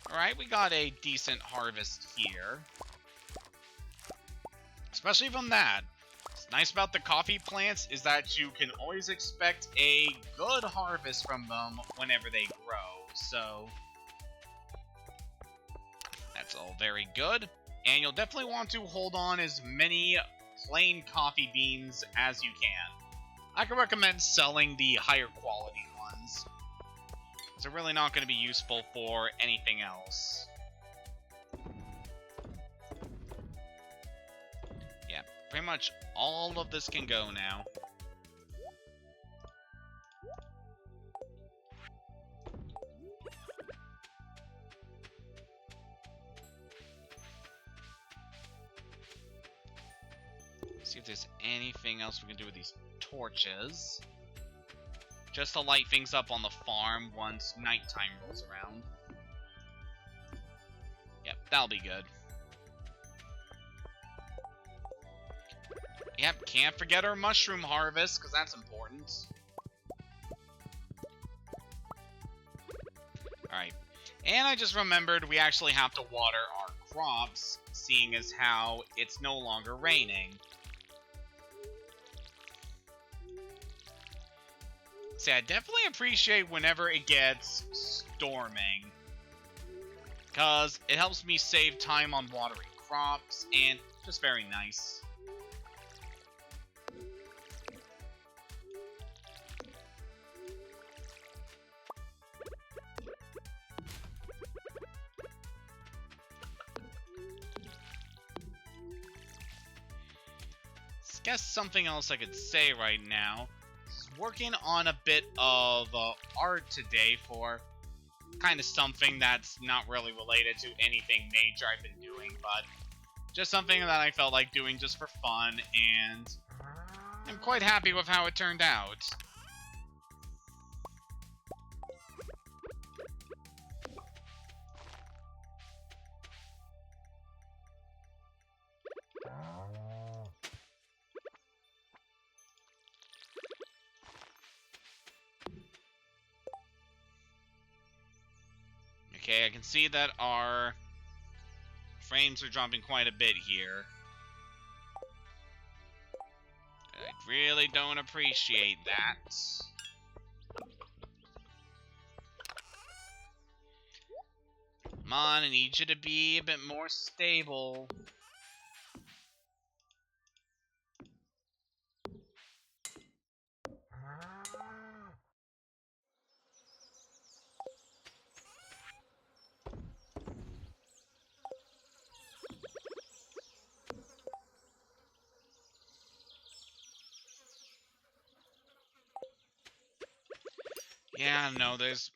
Alright, we got a decent harvest here. Especially from that. What's nice about the coffee plants is that you can always expect a good harvest from them whenever they grow, so that's all very good. And you'll definitely want to hold on as many plain coffee beans as you can. I can recommend selling the higher quality ones. They're really not going to be useful for anything else. Yeah, pretty much all of this can go now. See if there's anything else we can do with these torches. Just to light things up on the farm once nighttime rolls around. Yep, that'll be good. Yep, can't forget our mushroom harvest, because that's important. Alright. And I just remembered we actually have to water our crops, seeing as how it's no longer raining. See, I definitely appreciate whenever it gets storming, because it helps me save time on watering crops, and just very nice. Guess something else I could say right now. Working on a bit of art today for kind of something that's not really related to anything major I've been doing, but just something that I felt like doing just for fun, and I'm quite happy with how it turned out. Okay, I can see that our frames are dropping quite a bit here. I really don't appreciate that. Come on, I need you to be a bit more stable. Yeah, no, there's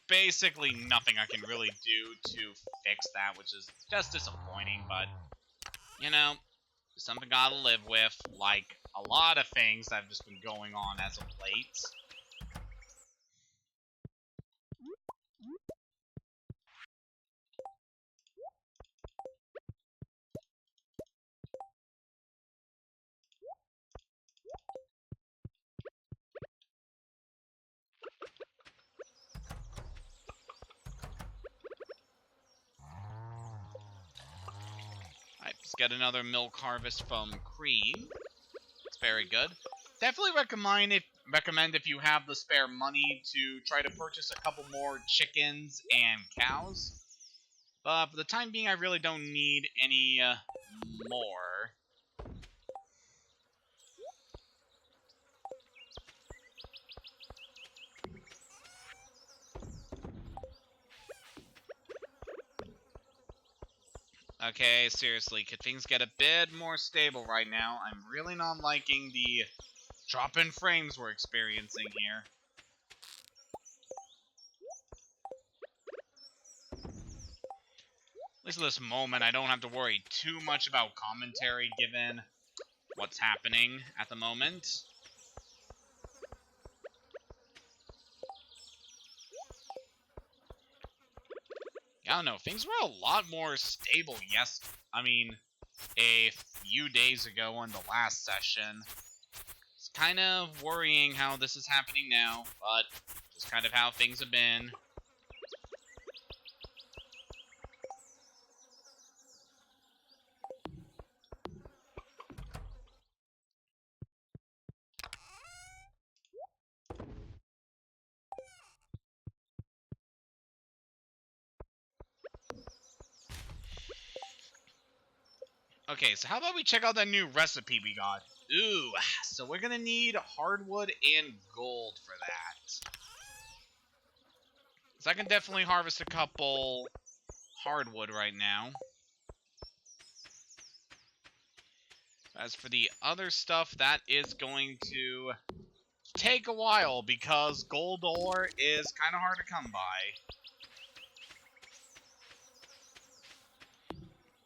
basically nothing I can really do to fix that, which is just disappointing, but, you know, something gotta live with, like a lot of things that have just been going on as of late. Alright, let's get another milk harvest from Cream. It's very good. Definitely recommend if you have the spare money to try to purchase a couple more chickens and cows. But for the time being, I really don't need any more. Okay, seriously, could things get a bit more stable right now? I'm really not liking the drop in frames we're experiencing here. At least at this moment, I don't have to worry too much about commentary given what's happening at the moment. I don't know, things were a lot more stable, yes. I mean, a few days ago in the last session. It's kind of worrying how this is happening now, but just kind of how things have been. Okay, so how about we check out that new recipe we got? Ooh, so we're gonna need hardwood and gold for that. So I can definitely harvest a couple hardwood right now. As for the other stuff, that is going to take a while because gold ore is kind of hard to come by.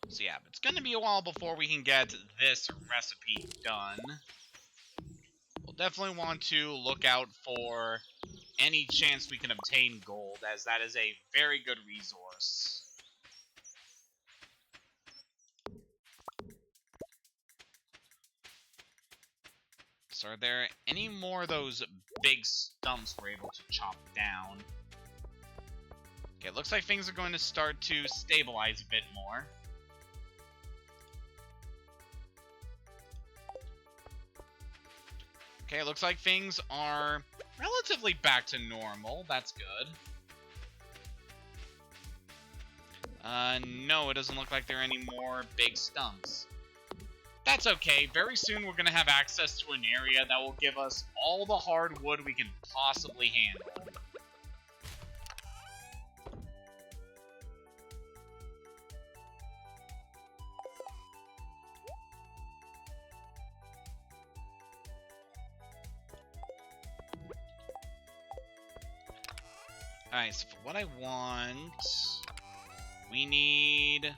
So yeah, it's going to be a while before we can get this recipe done. We'll definitely want to look out for any chance we can obtain gold, as that is a very good resource. So are there any more of those big stumps we're able to chop down? Okay, it looks like things are going to start to stabilize a bit more. Okay, it looks like things are relatively back to normal. That's good. No, it doesn't look like there are any more big stumps. That's okay. Very soon we're going to have access to an area that will give us all the hardwood we can possibly handle. Alright, so for what I want, we need...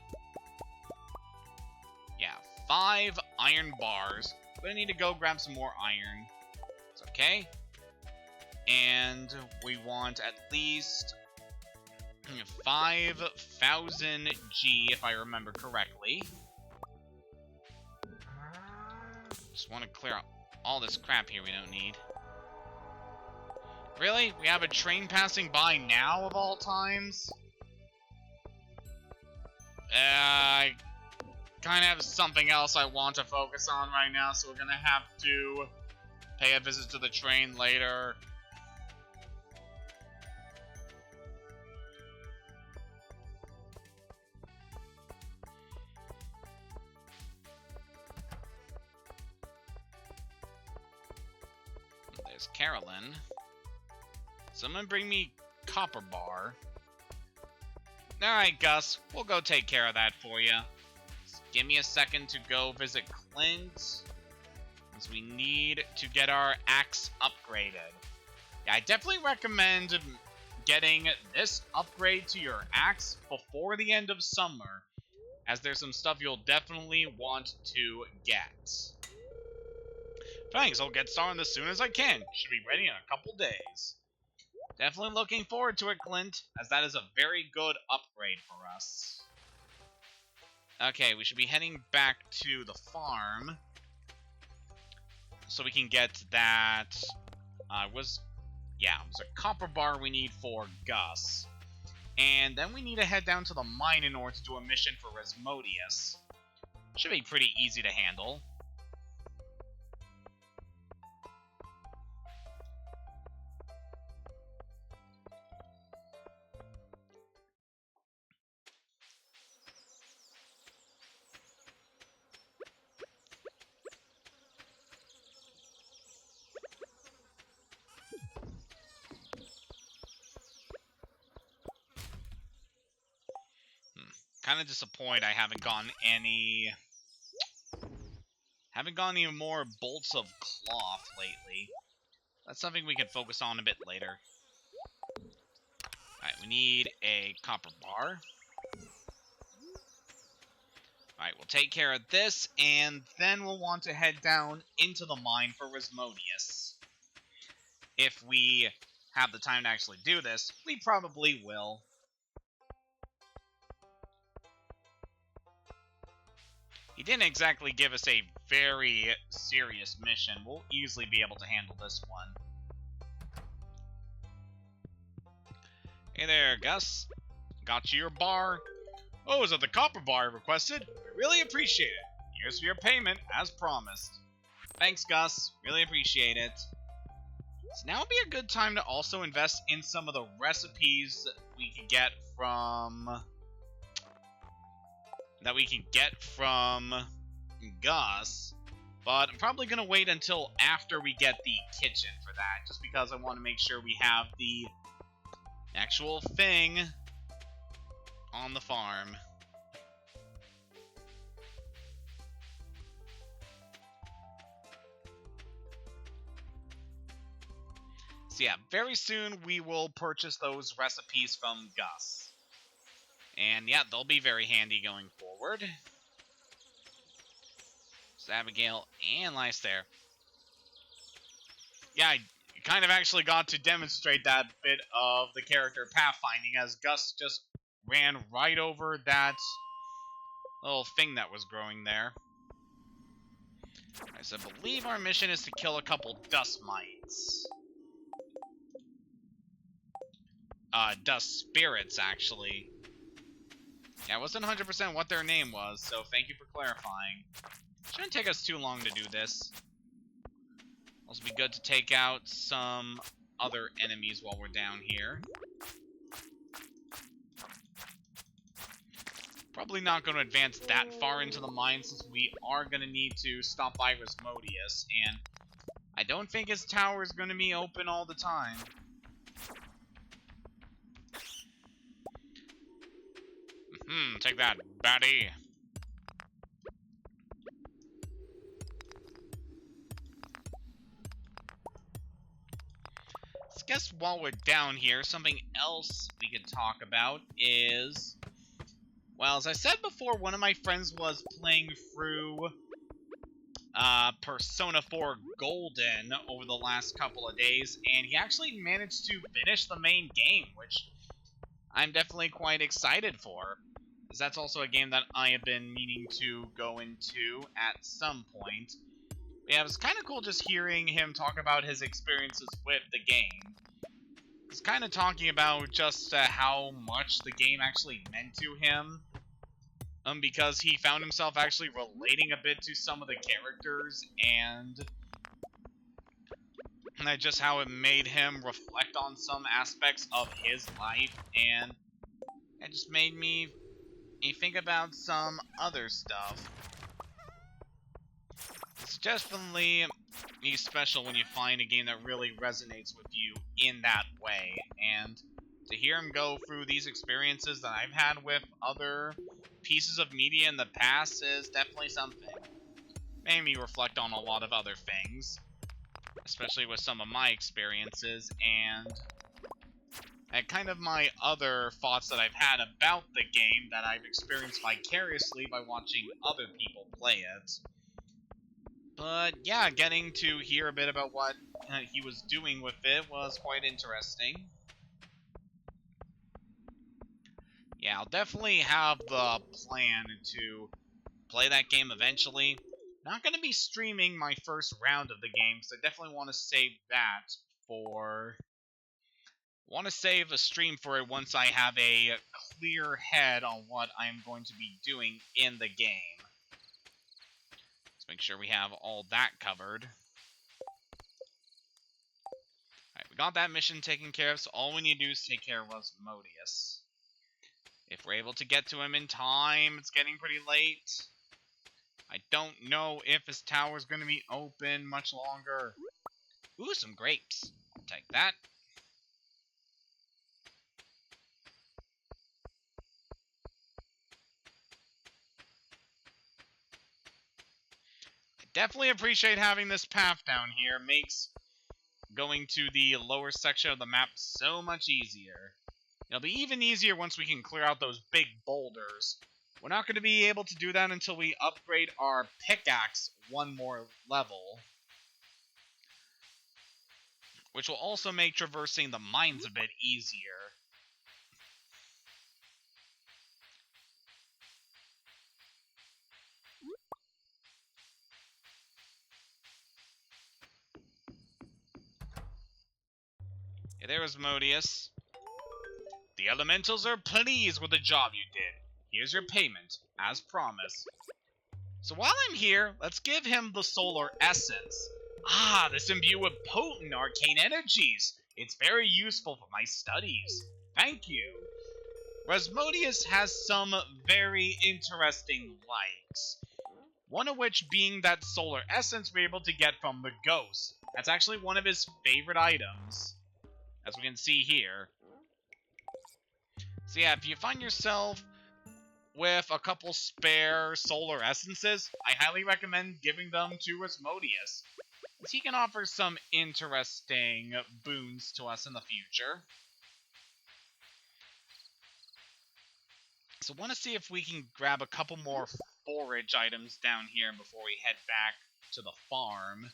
yeah, 5 iron bars. But I need to go grab some more iron. It's okay. And we want at least 5,000 G, if I remember correctly. Just want to clear out all this crap here we don't need. Really? We have a train passing by now, of all times? I kind of have something else I want to focus on right now, so we're gonna have to pay a visit to the train later. There's Carolyn. Someone bring me copper bar. Alright, Gus. We'll go take care of that for you. Just give me a second to go visit Clint, because we need to get our axe upgraded. Yeah, I definitely recommend getting this upgrade to your axe before the end of summer, as there's some stuff you'll definitely want to get. Thanks, I'll get started as soon as I can. Should be ready in a couple days. Definitely looking forward to it, Clint, as that is a very good upgrade for us. Okay, we should be heading back to the farm, so we can get that, it was a copper bar we need for Gus. And then we need to head down to the mine in order to do a mission for Resmodius. Should be pretty easy to handle. Kind of disappointed I haven't gotten any more bolts of cloth lately. That's something we can focus on a bit later. Alright, we need a copper bar. Alright, we'll take care of this, and then we'll want to head down into the mine for Resmodius. If we have the time to actually do this, we probably will. He didn't exactly give us a very serious mission. We'll easily be able to handle this one. Hey there, Gus. Got you your bar. Oh, is that the copper bar I requested? I really appreciate it. Here's for your payment, as promised. Thanks, Gus. Really appreciate it. So now would be a good time to also invest in some of the recipes that we can get from Gus, but I'm probably going to wait until after we get the kitchen for that, just because I want to make sure we have the actual thing on the farm. So yeah, very soon we will purchase those recipes from Gus. And yeah, they'll be very handy going forward. So Abigail and Lice there. Yeah, I kind of actually got to demonstrate that bit of the character pathfinding, as Gus just ran right over that little thing that was growing there. Right, so I believe our mission is to kill a couple dust mites. Dust spirits, actually. Yeah, I wasn't 100% what their name was, so thank you for clarifying. Shouldn't take us too long to do this. Also be good to take out some other enemies while we're down here. Probably not going to advance that far into the mine, since we are going to need to stop by Resmodius, and I don't think his tower is going to be open all the time. Take that, baddie. I guess while we're down here, something else we could talk about is... Well, as I said before, one of my friends was playing through Persona 4 Golden over the last couple of days, and he actually managed to finish the main game, which I'm definitely quite excited for, because that's also a game that I have been meaning to go into at some point. Yeah, it was kind of cool just hearing him talk about his experiences with the game. He's kind of talking about just how much the game actually meant to him, because he found himself actually relating a bit to some of the characters, and just how it made him reflect on some aspects of his life, and it just made me think about some other stuff. It's definitely special when you find a game that really resonates with you in that way, and to hear him go through these experiences that I've had with other pieces of media in the past is definitely something. Made me reflect on a lot of other things, especially with some of my experiences, and kind of my other thoughts that I've had about the game that I've experienced vicariously by watching other people play it. But yeah, getting to hear a bit about what he was doing with it was quite interesting. Yeah, I'll definitely have the plan to play that game eventually. Not going to be streaming my first round of the game, so I definitely want to save that for... want to save a stream for it once I have a clear head on what I'm going to be doing in the game. Let's make sure we have all that covered. Alright, we got that mission taken care of, so all we need to do is take care of Asmodeus. If we're able to get to him in time, it's getting pretty late. I don't know if his tower's going to be open much longer. Ooh, some grapes. I'll take that. I definitely appreciate having this path down here. Makes going to the lower section of the map so much easier. It'll be even easier once we can clear out those big boulders. We're not going to be able to do that until we upgrade our pickaxe one more level, which will also make traversing the mines a bit easier. Hey there, Asmodeus. The elementals are pleased with the job you did. Here's your payment, as promised. So while I'm here, let's give him the solar essence. Ah, this imbued with potent arcane energies. It's very useful for my studies. Thank you. Rasmodius has some very interesting likes. One of which being that solar essence we're able to get from the ghost. That's actually one of his favorite items, as we can see here. So yeah, if you find yourself with a couple spare solar essences, I highly recommend giving them to Rasmodius, as he can offer some interesting boons to us in the future. So I want to see if we can grab a couple more forage items down here before we head back to the farm.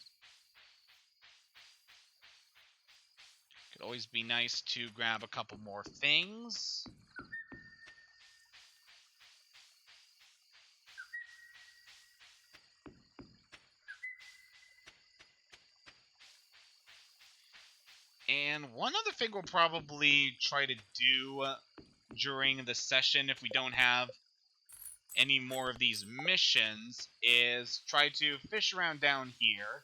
Could always be nice to grab a couple more things. And one other thing we'll probably try to do during the session, if we don't have any more of these missions, is try to fish around down here,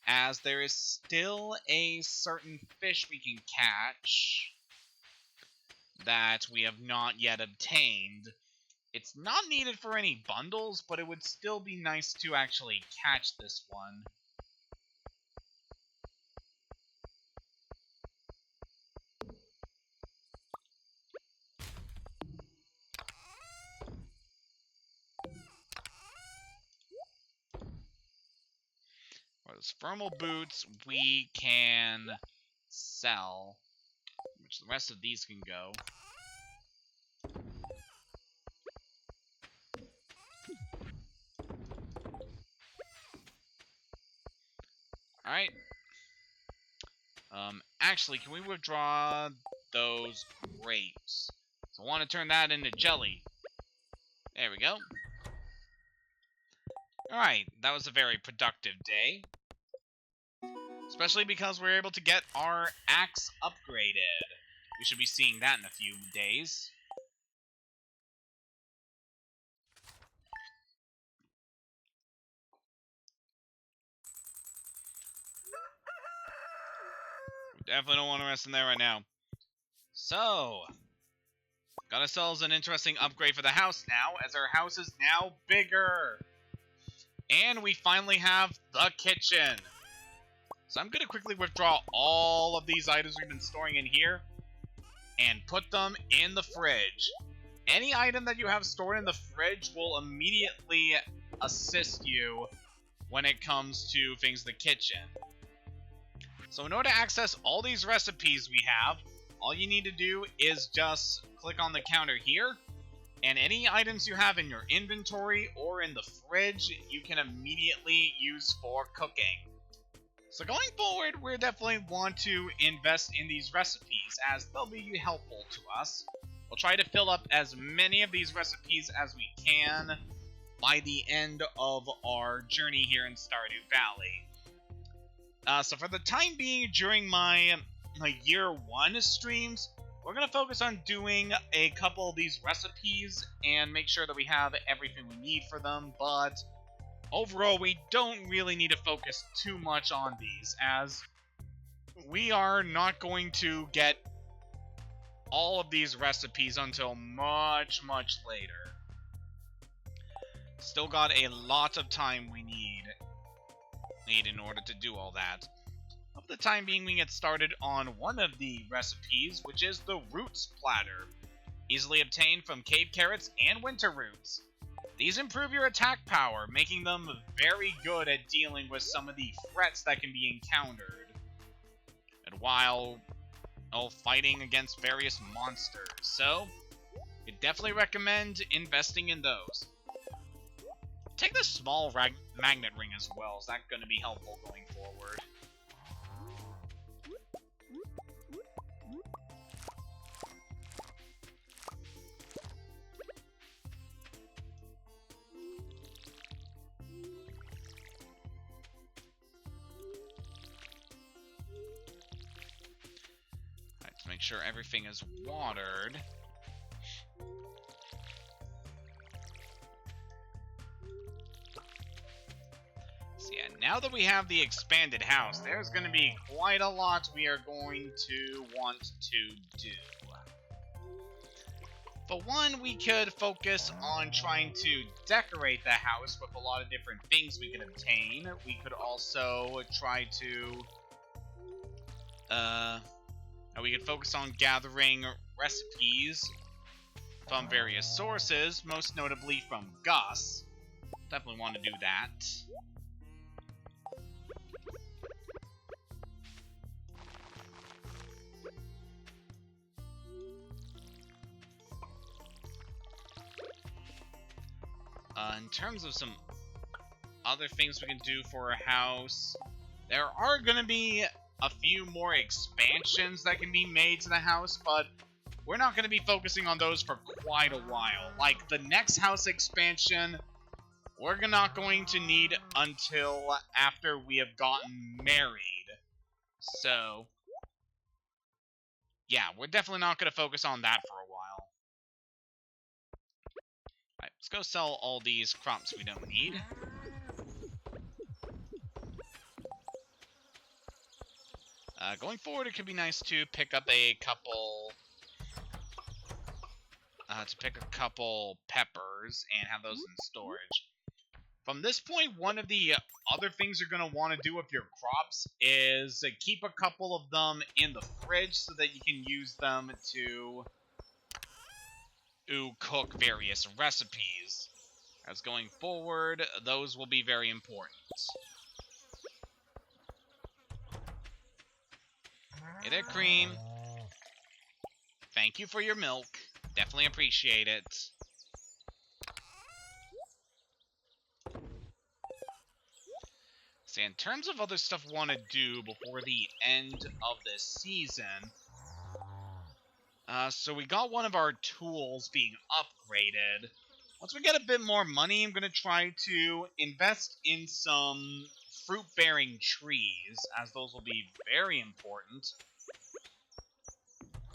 as there is still a certain fish we can catch that we have not yet obtained. It's not needed for any bundles, but it would still be nice to actually catch this one. For those thermal boots, we can sell, which the rest of these can go. Alright. Actually, can we withdraw those grapes? So I want to turn that into jelly. There we go. Alright, that was a very productive day. Especially because we're able to get our axe upgraded. We should be seeing that in a few days. Definitely don't want to rest in there right now. So, got ourselves an interesting upgrade for the house now, as our house is now bigger. And we finally have the kitchen. So I'm going to quickly withdraw all of these items we've been storing in here and put them in the fridge. Any item that you have stored in the fridge will immediately assist you when it comes to things in the kitchen. So in order to access all these recipes we have, all you need to do is just click on the counter here, and any items you have in your inventory or in the fridge, you can immediately use for cooking. So going forward, we definitely want to invest in these recipes, as they'll be helpful to us. We'll try to fill up as many of these recipes as we can by the end of our journey here in Stardew Valley. So for the time being, during my year 1 streams, we're going to focus on doing a couple of these recipes and make sure that we have everything we need for them, but overall, we don't really need to focus too much on these, as we are not going to get all of these recipes until much, much later. Still got a lot of time we need in order to do all that. For the time being, we can get started on one of the recipes, which is the roots platter. Easily obtained from cave carrots and winter roots. These improve your attack power, making them very good at dealing with some of the threats that can be encountered, and while fighting against various monsters. So, I definitely recommend investing in those. Take the small magnet ring as well. Is that going to be helpful going forward? Alright, to make sure everything is watered. So yeah, now that we have the expanded house, there's going to be quite a lot we are going to want to do. For one, we could focus on trying to decorate the house with a lot of different things we could obtain. We could also try to... we could focus on gathering recipes from various sources, most notably from Gus. Definitely want to do that. In terms of some other things we can do for a house, there are going to be a few more expansions that can be made to the house, but we're not going to be focusing on those for quite a while. Like, the next house expansion, we're not going to need until after we have gotten married. So, yeah, we're definitely not going to focus on that for a while. Alright, let's go sell all these crops we don't need. Going forward, it could be nice to pick up a couple... peppers and have those in storage. From this point, one of the other things you're going to want to do with your crops is keep a couple of them in the fridge so that you can use them to cook various recipes. As going forward, those will be very important. Hey there, Cream. Thank you for your milk. Definitely appreciate it. See, in terms of other stuff we want to do before the end of this season, so we got one of our tools being upgraded. Once we get a bit more money, I'm going to try to invest in some fruit-bearing trees, as those will be very important.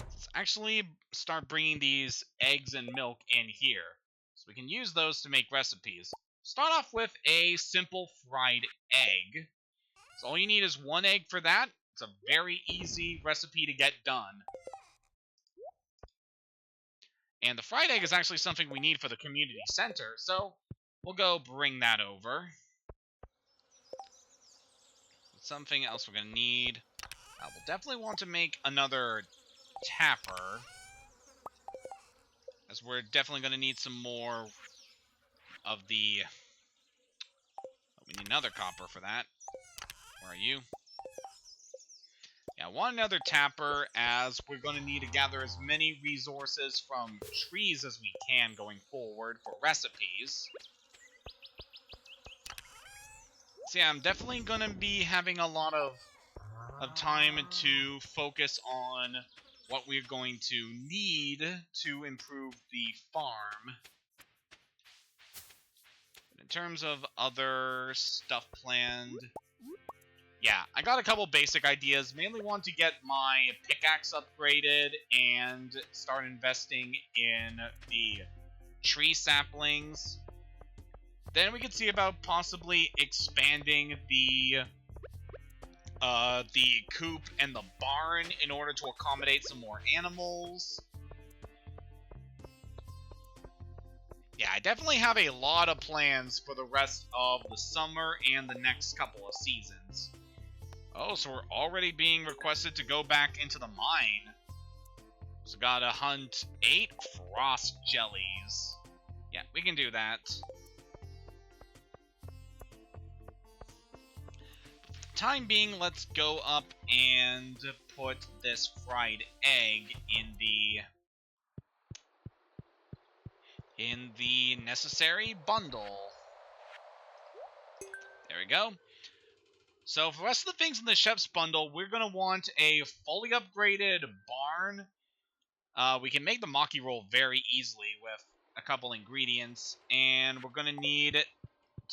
Let's actually start bringing these eggs and milk in here, so we can use those to make recipes. Start off with a simple fried egg. So all you need is one egg for that. It's a very easy recipe to get done. And the fried egg is actually something we need for the community center, so we'll go bring that over. Something else we're going to need. We'll definitely want to make another tapper, as we're definitely going to need some more of the... Oh, we need another copper for that. Where are you? Yeah, I want another tapper, as we're going to need to gather as many resources from trees as we can going forward for recipes. So yeah, I'm definitely going to be having a lot of time to focus on what we're going to need to improve the farm. But in terms of other stuff planned, yeah, I got a couple basic ideas. Mainly want to get my pickaxe upgraded and start investing in the tree saplings. Then we could see about possibly expanding the coop and the barn in order to accommodate some more animals. Yeah, I definitely have a lot of plans for the rest of the summer and the next couple of seasons. Oh, so we're already being requested to go back into the mine. So gotta hunt 8 frost jellies. Yeah, we can do that. Time being, let's go up and put this fried egg in the necessary bundle. There we go. So for the rest of the things in the chef's bundle, we're going to want a fully upgraded barn. We can make the maki roll very easily with a couple ingredients, and we're going to need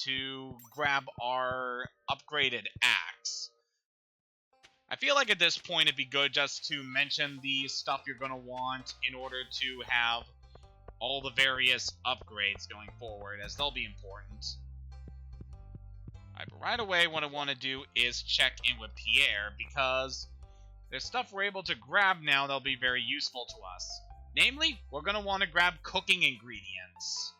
to grab our upgraded axe. I feel like at this point it'd be good just to mention the stuff you're going to want in order to have all the various upgrades going forward, as they'll be important. Alright, but right away what I want to do is check in with Pierre, because there's stuff we're able to grab now that'll be very useful to us. Namely, we're going to want to grab cooking ingredients.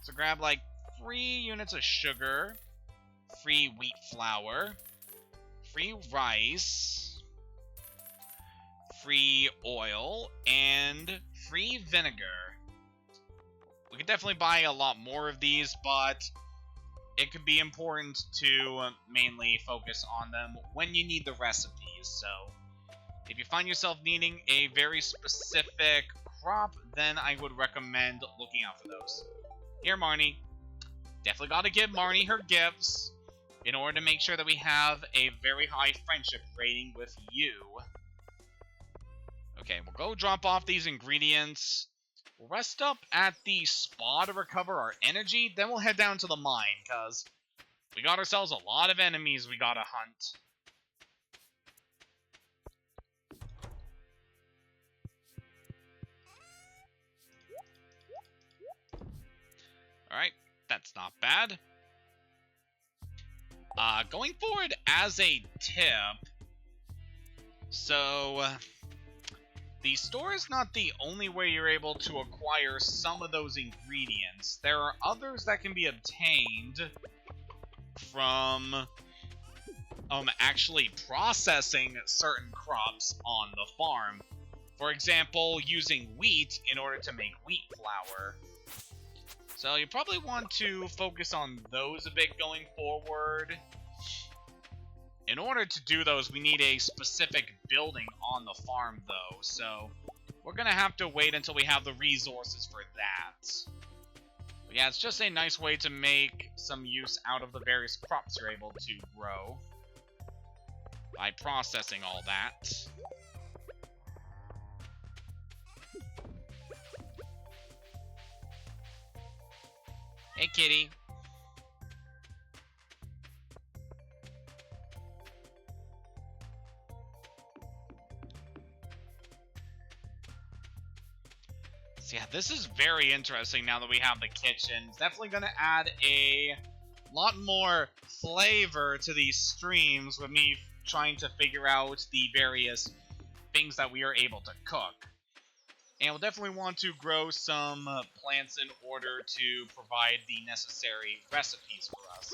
So grab like 3 units of sugar, free wheat flour, free rice, free oil, and free vinegar. We could definitely buy a lot more of these, but it could be important to mainly focus on them when you need the recipes. So if you find yourself needing a very specific crop, then I would recommend looking out for those. Here, Marnie. Definitely got to give Marnie her gifts in order to make sure that we have a very high friendship rating with you. Okay, we'll go drop off these ingredients. We'll rest up at the spa to recover our energy. Then we'll head down to the mine, because we got ourselves a lot of enemies we gotta hunt. Alright, that's not bad. Going forward, as a tip, so the store is not the only way you're able to acquire some of those ingredients. There are others that can be obtained from actually processing certain crops on the farm. For example, using wheat in order to make wheat flour. So you probably want to focus on those a bit going forward In order to do those, we need a specific building on the farm, though, so we're gonna have to wait until we have the resources for that. But yeah, it's just a nice way to make some use out of the various crops you're able to grow by processing all that. Hey, kitty. So yeah, this is very interesting now that we have the kitchen. It's definitely going to add a lot more flavor to these streams with me trying to figure out the various things that we are able to cook. And we'll definitely want to grow some plants in order to provide the necessary recipes for us.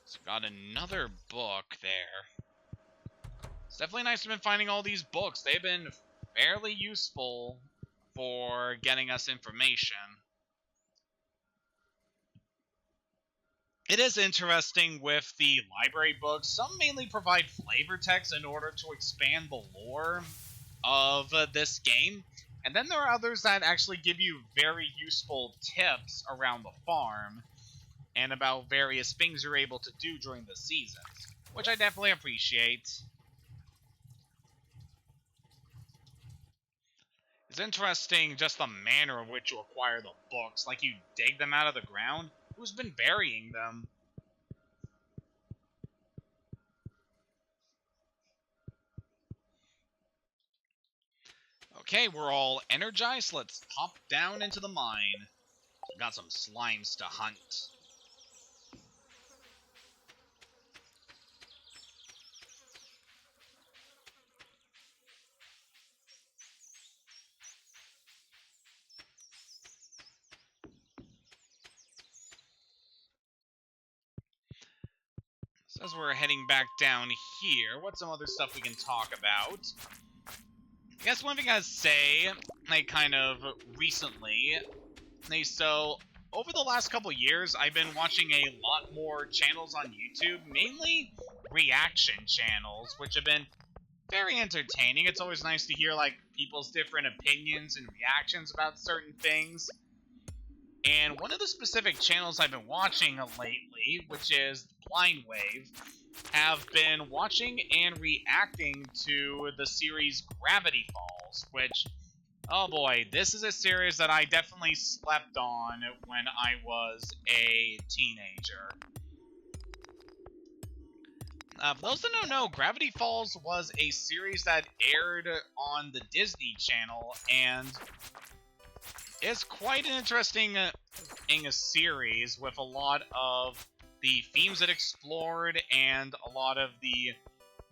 So got another book there. It's definitely nice to have been finding all these books. They've been fairly useful for getting us information. It is interesting with the library books. Some mainly provide flavor text in order to expand the lore of this game, and then there are others that actually give you very useful tips around the farm and about various things you're able to do during the seasons, which I definitely appreciate. It's interesting just the manner in which you acquire the books, like you dig them out of the ground. Who's been burying them? Okay, we're all energized. Let's hop down into the mine. Got some slimes to hunt. So as we're heading back down here, what's some other stuff we can talk about? I guess one thing I'd say, like, kind of recently, so over the last couple years, I've been watching a lot more channels on YouTube, mainly reaction channels, which have been very entertaining. It's always nice to hear, like, people's different opinions and reactions about certain things. And one of the specific channels I've been watching lately, which is Blind Wave, have been watching and reacting to the series Gravity Falls, which, oh boy, this is a series that I definitely slept on when I was a teenager. For those that don't know, Gravity Falls was a series that aired on the Disney Channel, and it's quite an interesting series with a lot of the themes it explored and a lot of the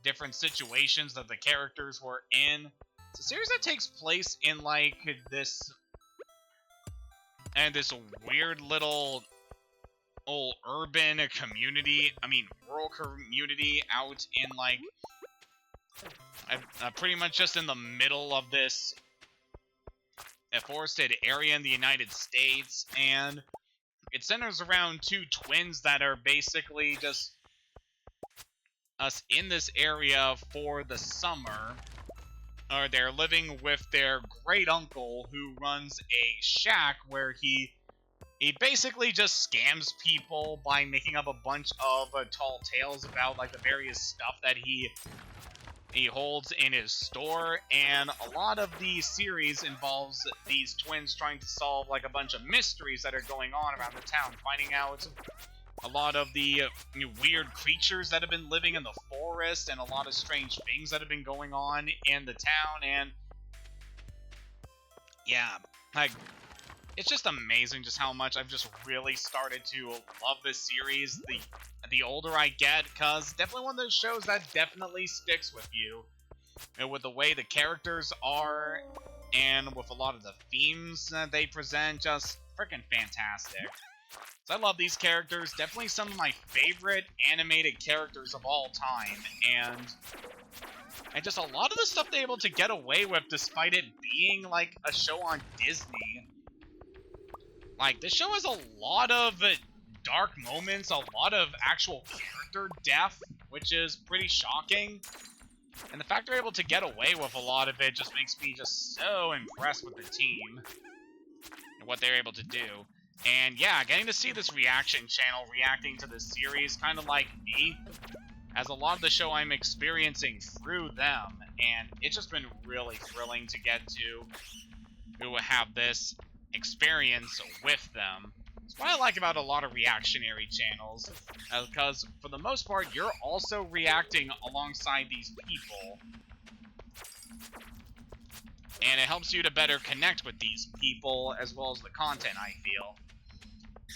different situations that the characters were in. It's a series that takes place in, like, this weird little old urban community, rural community out in, like, pretty much just in the middle of this forested area in the United States, and it centers around two twins that are basically just us in this area for the summer. Or they're living with their great uncle who runs a shack where he basically just scams people by making up a bunch of tall tales about, like, the various stuff that he holds in his store, and a lot of the series involves these twins trying to solve, like, a bunch of mysteries that are going on around the town, finding out a lot of the weird creatures that have been living in the forest, and a lot of strange things that have been going on in the town, and yeah, like, it's just amazing just how much I've just really started to love this series the older I get, because definitely one of those shows that definitely sticks with you. And with the way the characters are, and with a lot of the themes that they present, just freaking fantastic. So I love these characters, definitely some of my favorite animated characters of all time, and just a lot of the stuff they're able to get away with despite it being, like, a show on Disney. Like, this show has a lot of dark moments, a lot of actual character death, which is pretty shocking. And the fact they're able to get away with a lot of it just makes me just so impressed with the team and what they're able to do. And yeah, getting to see this reaction channel reacting to this series, kind of like me, as a lot of the show I'm experiencing through them, and it's just been really thrilling to get to have this experience with them. It's what I like about a lot of reactionary channels, because for the most part, you're also reacting alongside these people, and it helps you to better connect with these people as well as the content, I feel.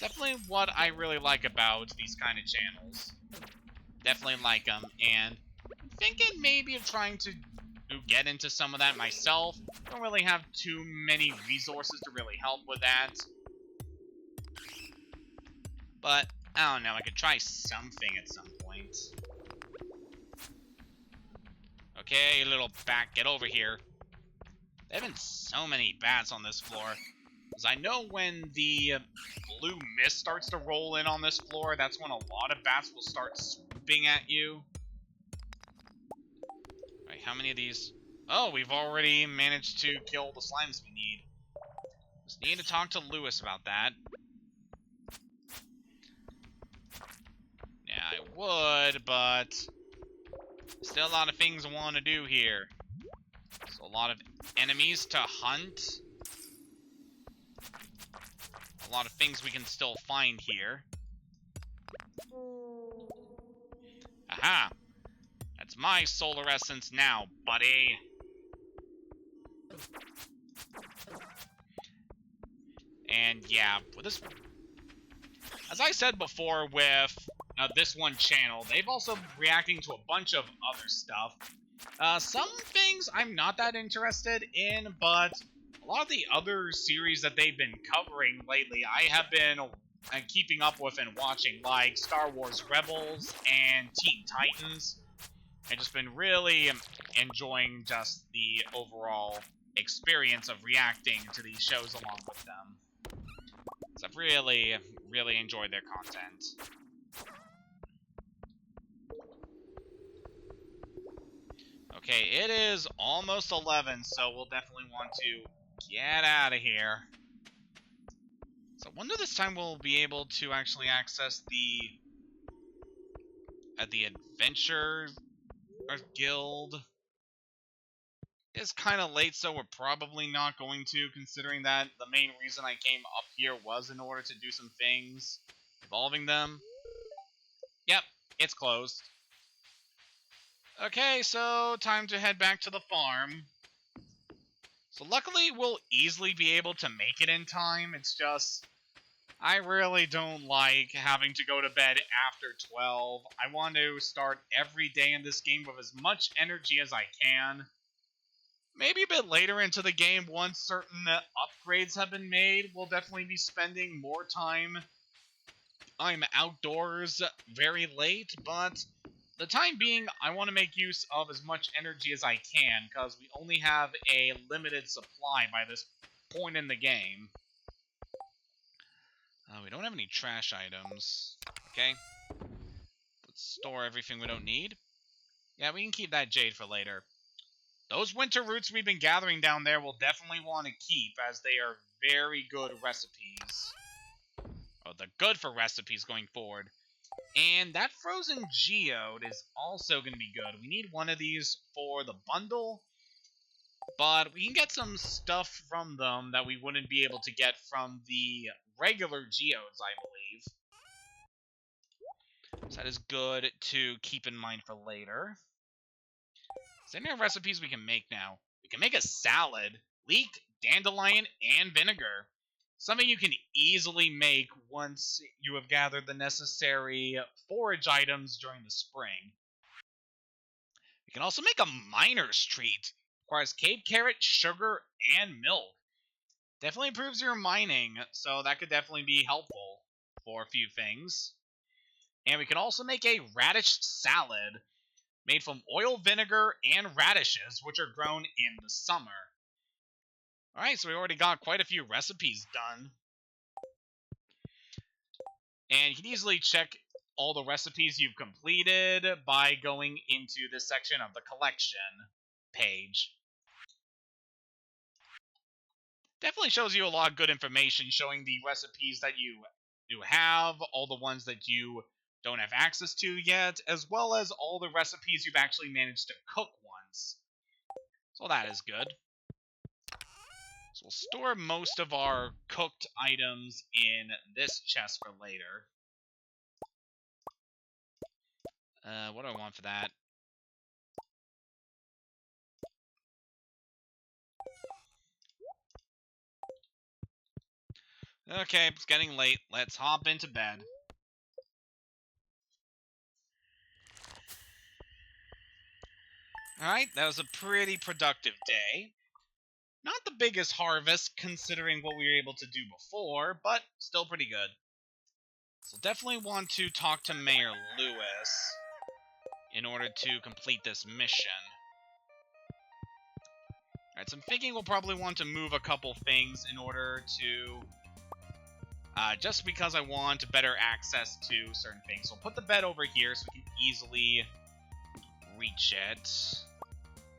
Definitely what I really like about these kind of channels. Definitely like them, and I'm thinking maybe of trying to get into some of that myself. Don't really have too many resources to really help with that. But, I don't know, I could try something at some point. Okay, little bat, get over here. There have been so many bats on this floor. Because I know when the blue mist starts to roll in on this floor, that's when a lot of bats will start swooping at you. Alright, how many of these? Oh, we've already managed to kill the slimes we need. Just need to talk to Lewis about that. Yeah, I would, but still a lot of things I want to do here. So a lot of enemies to hunt. A lot of things we can still find here. Aha! That's my solar essence now, buddy. And yeah, with this, as I said before with this one channel, they've also been reacting to a bunch of other stuff. Some things I'm not that interested in, but a lot of the other series that they've been covering lately, I have been keeping up with and watching, like Star Wars Rebels and Teen Titans. I've just been really enjoying just the overall experience of reacting to these shows along with them. So I've really, really enjoyed their content. Okay, it is almost 11, so we'll definitely want to get out of here. So I wonder this time we'll be able to actually access the adventure guild. It's kind of late, so we're probably not going to, considering that the main reason I came up here was in order to do some things involving them. Yep, it's closed. Okay, so time to head back to the farm. So luckily, we'll easily be able to make it in time. It's just, I really don't like having to go to bed after 12. I want to start every day in this game with as much energy as I can. Maybe a bit later into the game, once certain upgrades have been made, we'll definitely be spending more time. I'm outdoors very late, but the time being, I want to make use of as much energy as I can, because we only have a limited supply by this point in the game. We don't have any trash items. Okay. Let's store everything we don't need. Yeah, we can keep that jade for later. Those winter roots we've been gathering down there we'll definitely want to keep, as they are very good recipes. Oh, they're good for recipes going forward. And that frozen geode is also going to be good. We need one of these for the bundle, but we can get some stuff from them that we wouldn't be able to get from the regular geodes, I believe. So that is good to keep in mind for later. Is there any recipes we can make now? We can make a salad, leek, dandelion, and vinegar. Something you can easily make once you have gathered the necessary forage items during the spring. We can also make a miner's treat. Requires cave carrot, sugar, and milk. Definitely improves your mining, so that could definitely be helpful for a few things. And we can also make a radish salad, made from oil, vinegar, and radishes, which are grown in the summer. Alright, so we already got quite a few recipes done. And you can easily check all the recipes you've completed by going into this section of the collection page. Definitely shows you a lot of good information showing the recipes that you have, all the ones that you don't have access to yet, as well as all the recipes you've actually managed to cook once. So that is good. So we'll store most of our cooked items in this chest for later. What do I want for that? Okay, it's getting late. Let's hop into bed. Alright, that was a pretty productive day. Not the biggest harvest considering what we were able to do before, but still pretty good. So definitely want to talk to Mayor Lewis in order to complete this mission. Alright, so I'm thinking we'll probably want to move a couple things in order to... just because I want better access to certain things. So I'll put the bed over here so we can easily reach it.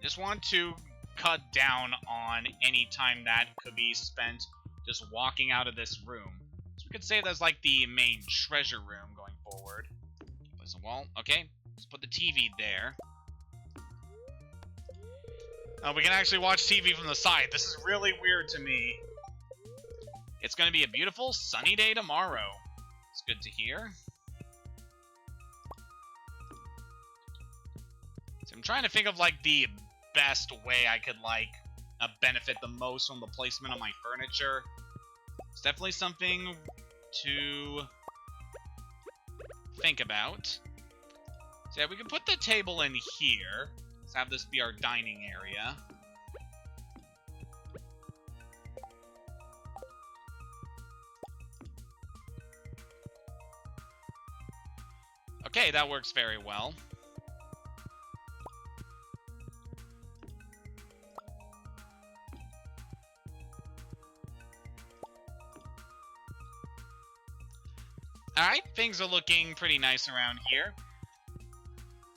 Just want to cut down on any time that could be spent just walking out of this room. So we could say that's like the main treasure room going forward. Place a wall. Okay, let's put the TV there. We can actually watch TV from the side. This is really weird to me. It's going to be a beautiful sunny day tomorrow. It's good to hear. So I'm trying to think of like the best way I could like benefit the most from the placement of my furniture. It's definitely something to think about. So yeah, we can put the table in here. Let's have this be our dining area. Okay, that works very well. Alright, things are looking pretty nice around here.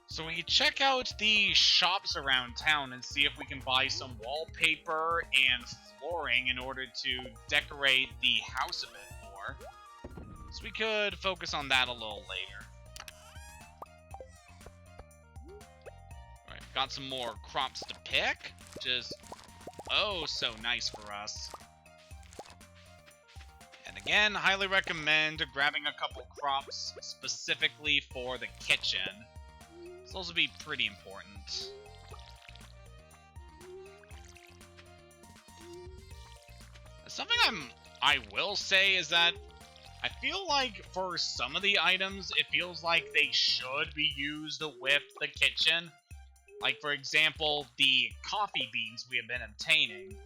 So we check out the shops around town and see if we can buy some wallpaper and flooring in order to decorate the house a bit more. So we could focus on that a little later. Alright, got some more crops to pick, which is oh so nice for us. And again, highly recommend grabbing a couple crops specifically for the kitchen. Those will be pretty important. Something I will say is that I feel like for some of the items, it feels like they should be used with the kitchen. Like, for example, the coffee beans we have been obtaining.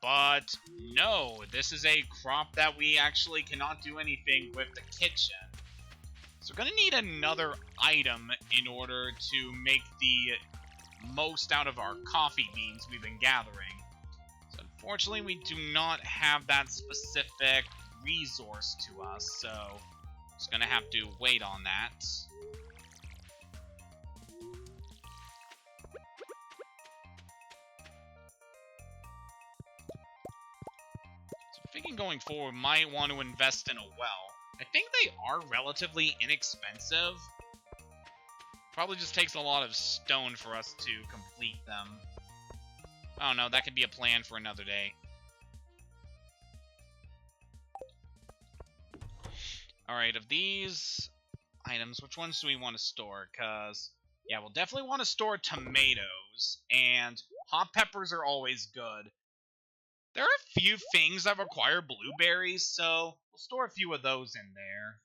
But no, this is a crop that we actually cannot do anything with the kitchen. So we're going to need another item in order to make the most out of our coffee beans we've been gathering. So unfortunately, we do not have that specific resource to us, so just going to have to wait on that. So thinking going forward, might want to invest in a well. I think they are relatively inexpensive. Probably just takes a lot of stone for us to complete them. I don't know, that could be a plan for another day. Alright, of these items, which ones do we want to store? Because, yeah, we'll definitely want to store tomatoes, and hot peppers are always good. There are a few things that require blueberries, so we'll store a few of those in there.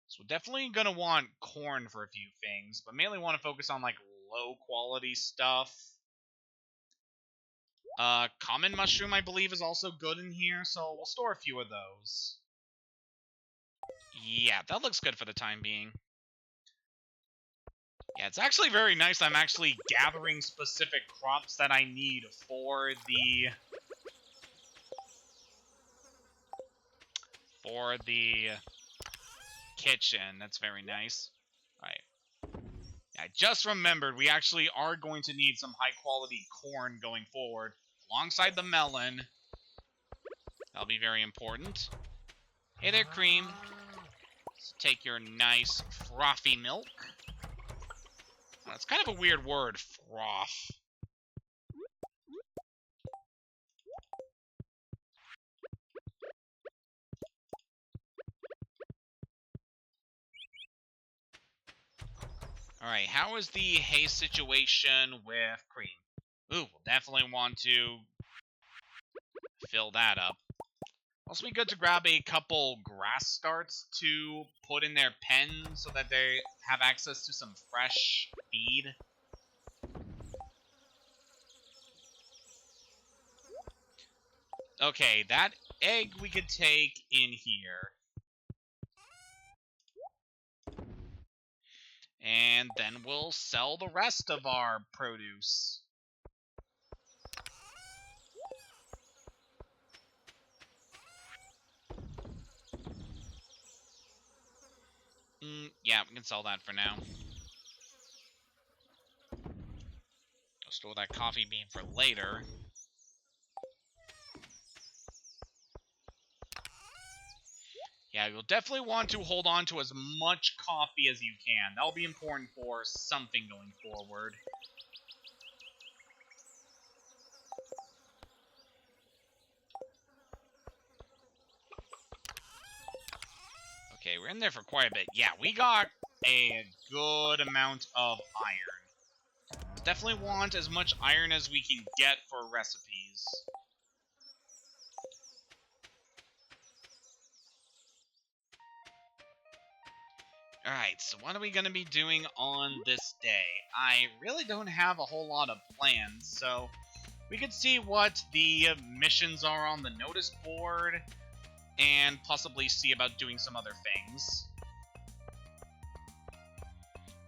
So we're definitely going to want corn for a few things, but mainly want to focus on, like, low-quality stuff. Common mushroom, I believe, is also good in here, so we'll store a few of those. Yeah, that looks good for the time being. Yeah, it's actually very nice. I'm actually gathering specific crops that I need for the kitchen. That's very nice. Alright. I just remembered we actually are going to need some high-quality corn going forward, alongside the melon. That'll be very important. Hey there, Cream. Let's take your nice frothy milk. That's kind of a weird word, froth. Alright, how is the hay situation with Cream? Ooh, we'll definitely want to fill that up. Also be good to grab a couple grass starts to put in their pen so that they have access to some fresh feed. Okay, that egg we could take in here. And then we'll sell the rest of our produce. Yeah, we can sell that for now. I'll store that coffee bean for later. Yeah, you'll definitely want to hold on to as much coffee as you can. That'll be important for something going forward. Okay, we're in there for quite a bit. Yeah, we got a good amount of iron. Definitely want as much iron as we can get for recipes. Alright, so what are we going to be doing on this day? I really don't have a whole lot of plans, so we could see what the missions are on the notice board, and possibly see about doing some other things.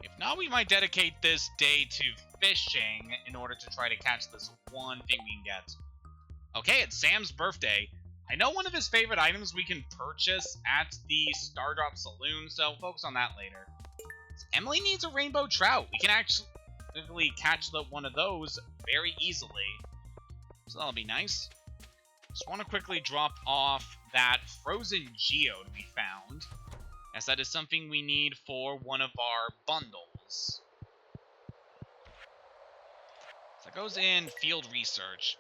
If not, we might dedicate this day to fishing in order to try to catch this one thing we can get. Okay, it's Sam's birthday. I know one of his favorite items we can purchase at the Stardrop Saloon, so focus on that later. Emily needs a rainbow trout. We can actually catch one of those very easily. So that'll be nice. Just want to quickly drop off that frozen geode we found, as that is something we need for one of our bundles. So that goes in field research.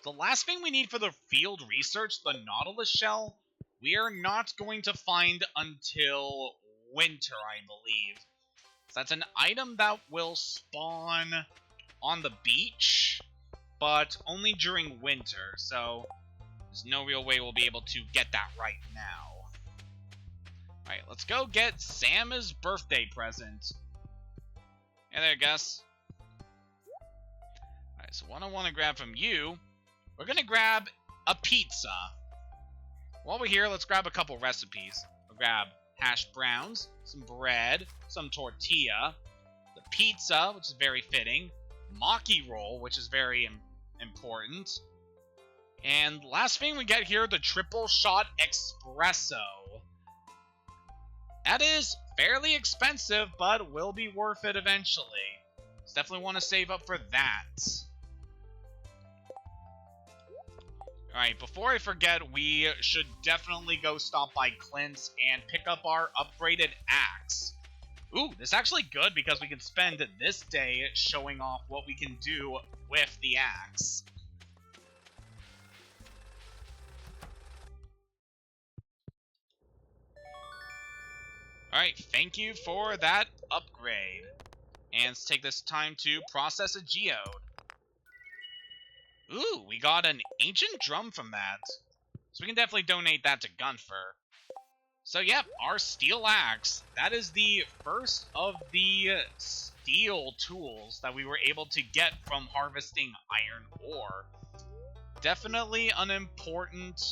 The last thing we need for the field research, the Nautilus shell, we are not going to find until winter, I believe. So that's an item that will spawn on the beach, but only during winter, so there's no real way we'll be able to get that right now. Alright, let's go get Sam's birthday present. Hey there, Gus. Alright, so what I want to grab from you, we're going to grab a pizza. While we're here, let's grab a couple recipes. We'll grab hash browns, some bread, some tortilla, the pizza, which is very fitting, maki roll, which is very important, and last thing we get here, the triple shot espresso. That is fairly expensive, but will be worth it eventually. So definitely want to save up for that. Alright, before I forget, we should definitely go stop by Clint's and pick up our upgraded axe. Ooh, this is actually good because we can spend this day showing off what we can do with the axe. Alright, thank you for that upgrade. And let's take this time to process a geode. Ooh, we got an ancient drum from that. So we can definitely donate that to Gunfer. So yep, our steel axe. That is the first of the steel tools that we were able to get from harvesting iron ore. Definitely an important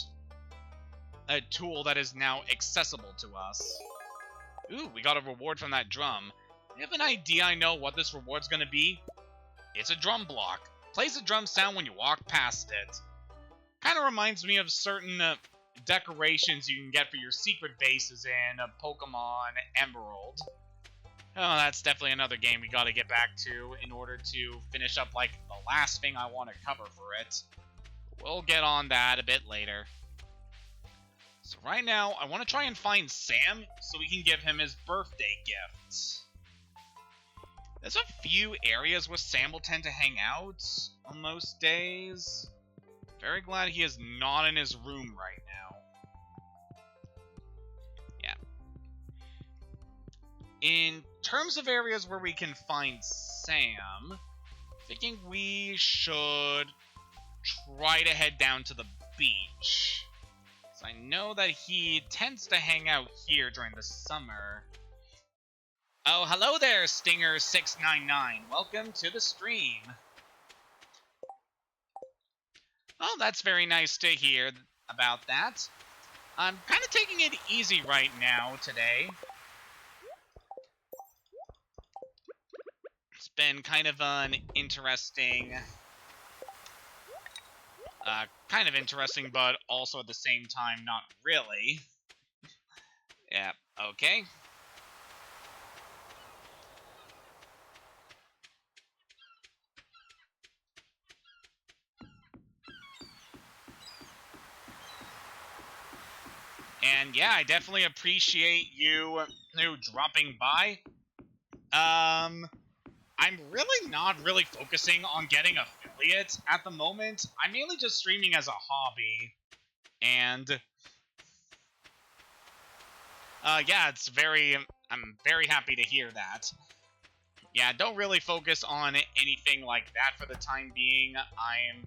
tool that is now accessible to us. Ooh, we got a reward from that drum. I have an idea I know what this reward's gonna be. It's a drum block. Plays a drum sound when you walk past it. Kind of reminds me of certain decorations you can get for your secret bases in Pokemon Emerald. Oh, that's definitely another game we gotta get back to in order to finish up, like, the last thing I want to cover for it. We'll get on that a bit later. So right now, I want to try and find Sam so we can give him his birthday gift. There's a few areas where Sam will tend to hang out on most days. Very glad he is not in his room right now. Yeah. In terms of areas where we can find Sam, thinking we should try to head down to the beach. So I know that he tends to hang out here during the summer. Oh, hello there, Stinger699. Welcome to the stream. Oh, that's very nice to hear about that. I'm kind of taking it easy right now today. It's been kind of an interesting... but also at the same time, not really. Yeah, okay. And yeah, I definitely appreciate you dropping by. I'm really not focusing on getting affiliates at the moment. I'm mainly just streaming as a hobby. And yeah, I'm very happy to hear that. Yeah, don't really focus on anything like that for the time being. I'm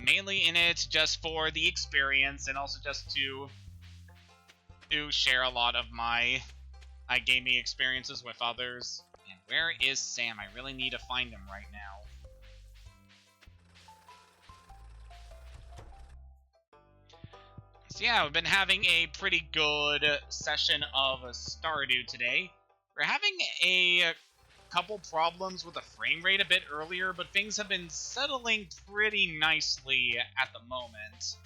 mainly in it just for the experience and also just to share a lot of my gaming experiences with others. And where is Sam? I really need to find him right now. So yeah, we've been having a pretty good session of Stardew today. We're having a couple problems with the frame rate a bit earlier, but things have been settling pretty nicely at the moment.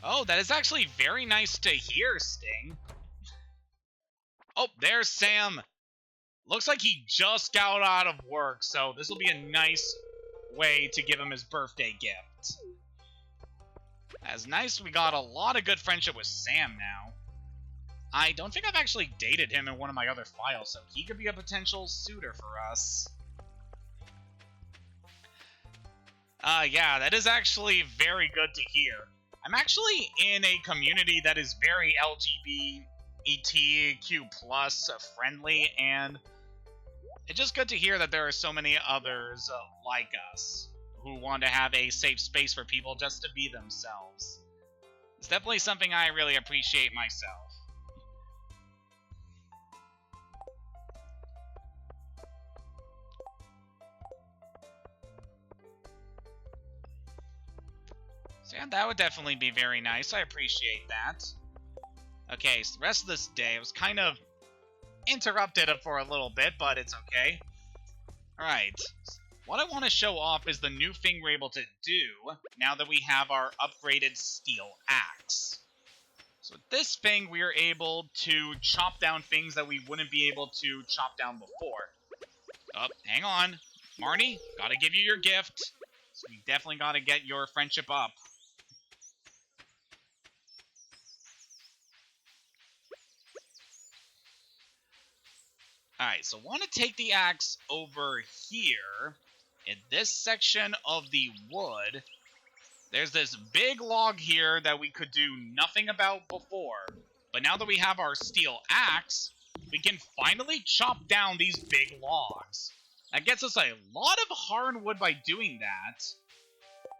Oh, that is actually very nice to hear, Sting. Oh, there's Sam. Looks like he just got out of work, so this will be a nice way to give him his birthday gift. As nice, we got a lot of good friendship with Sam now. I don't think I've actually dated him in one of my other files, so he could be a potential suitor for us. Yeah, that is actually very good to hear. I'm actually in a community that is very LGBTQ plus friendly, and it's just good to hear that there are so many others like us who want to have a safe space for people just to be themselves. It's definitely something I really appreciate myself. So yeah, that would definitely be very nice. I appreciate that. Okay, so the rest of this day was kind of interrupted for a little bit, but it's okay. Alright, what I want to show off is the new thing we're able to do now that we have our upgraded steel axe. So with this thing, we are able to chop down things that we wouldn't be able to chop down before. Oh, hang on. Marnie, gotta give you your gift. So we definitely gotta get your friendship up. Alright, so I want to take the axe over here. In this section of the wood, there's this big log here that we could do nothing about before. But now that we have our steel axe, we can finally chop down these big logs. That gets us a lot of hardwood by doing that.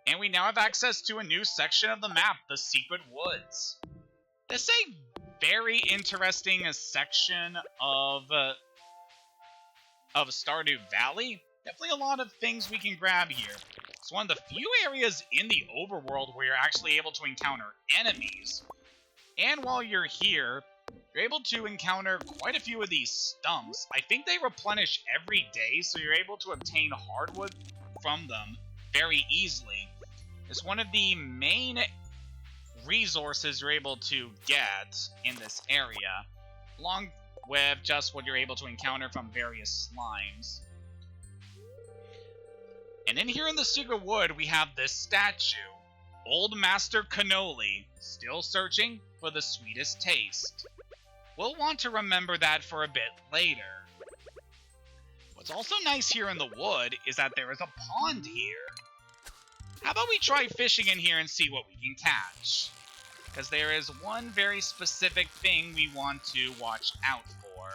And we now have access to a new section of the map, the Secret Woods. This is a very interesting section of Stardew Valley. Definitely a lot of things we can grab here. It's one of the few areas in the overworld where you're actually able to encounter enemies. And while you're here, you're able to encounter quite a few of these stumps. I think they replenish every day, so you're able to obtain hardwood from them very easily. is one of the main resources you're able to get in this area, along with just what you're able to encounter from various slimes. And in here in the Secret Wood, we have this statue, Old Master Cannoli, still searching for the sweetest taste. We'll want to remember that for a bit later. What's also nice here in the wood is that there is a pond here. How about we try fishing in here and see what we can catch? Because there is one very specific thing we want to watch out for.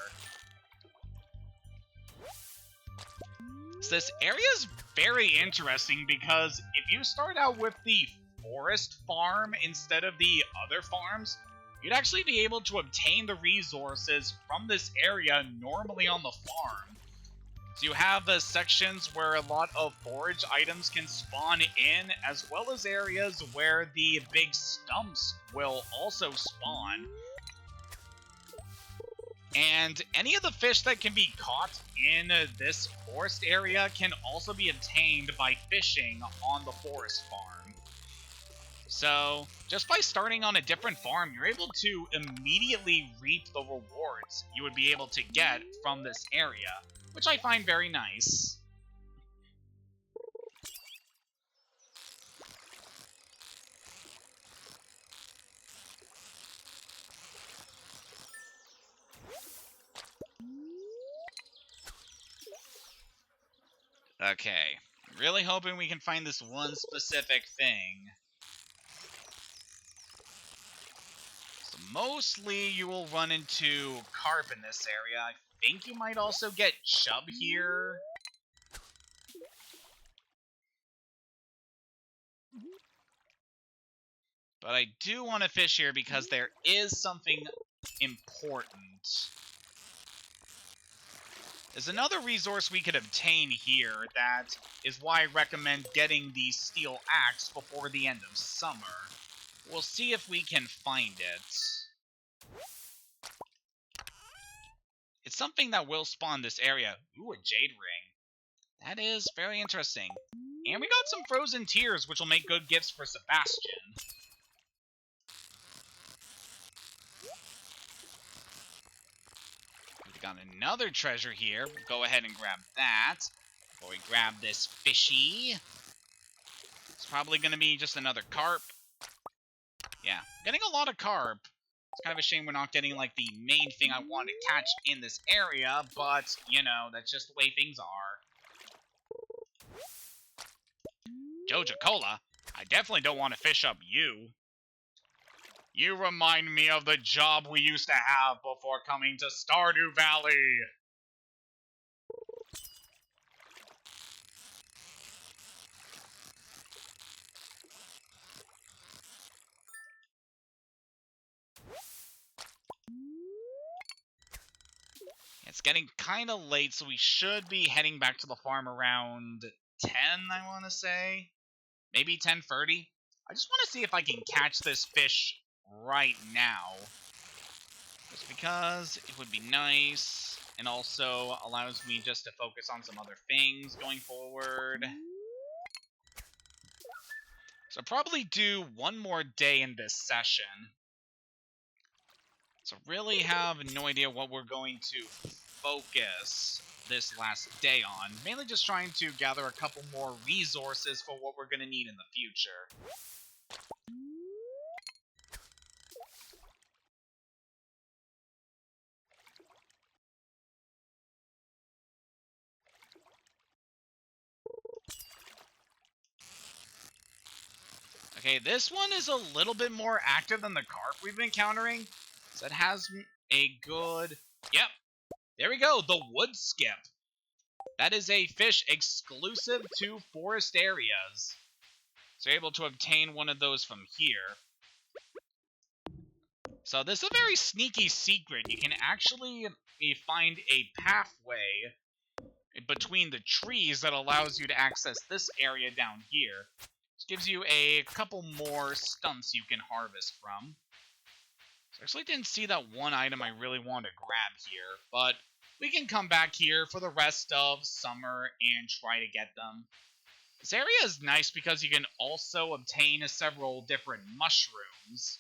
So this area is very interesting because if you start out with the forest farm instead of the other farms, you'd actually be able to obtain the resources from this area normally on the farm. So you have the sections where a lot of forage items can spawn in, as well as areas where the big stumps will also spawn. And any of the fish that can be caught in this forest area can also be obtained by fishing on the forest farm. So, just by starting on a different farm, you're able to immediately reap the rewards you would be able to get from this area, which I find very nice. Okay, really hoping we can find this one specific thing. So mostly you will run into carp in this area. I think you might also get chub here. But I do want to fish here because there is something important. There's another resource we could obtain here that is why I recommend getting the steel axe before the end of summer. We'll see if we can find it. It's something that will spawn this area. Ooh, a jade ring. That is very interesting. And we got some frozen tears, which will make good gifts for Sebastian. We got another treasure here. We'll go ahead and grab that. Before we grab this fishy. It's probably going to be just another carp. Yeah, getting a lot of carp. It's kind of a shame we're not getting, like, the main thing I wanted to catch in this area, but, you know, that's just the way things are. Joja Cola, I definitely don't want to fish up you. You remind me of the job we used to have before coming to Stardew Valley. It's getting kind of late, so we should be heading back to the farm around 10, I want to say. Maybe 10:30. I just want to see if I can catch this fish right now. Just because it would be nice, and also allows me just to focus on some other things going forward. So I'll probably do one more day in this session. So really have no idea what we're going to focus this last day on. Mainly just trying to gather a couple more resources for what we're going to need in the future. Okay, this one is a little bit more active than the carp we've been encountering. So it has a good... Yep, there we go, the wood skip. That is a fish exclusive to forest areas. So you're able to obtain one of those from here. So this is a very sneaky secret. You can actually find a pathway between the trees that allows you to access this area down here. This gives you a couple more stumps you can harvest from. So I actually didn't see that one item I really want to grab here, but we can come back here for the rest of summer and try to get them. This area is nice because you can also obtain several different mushrooms.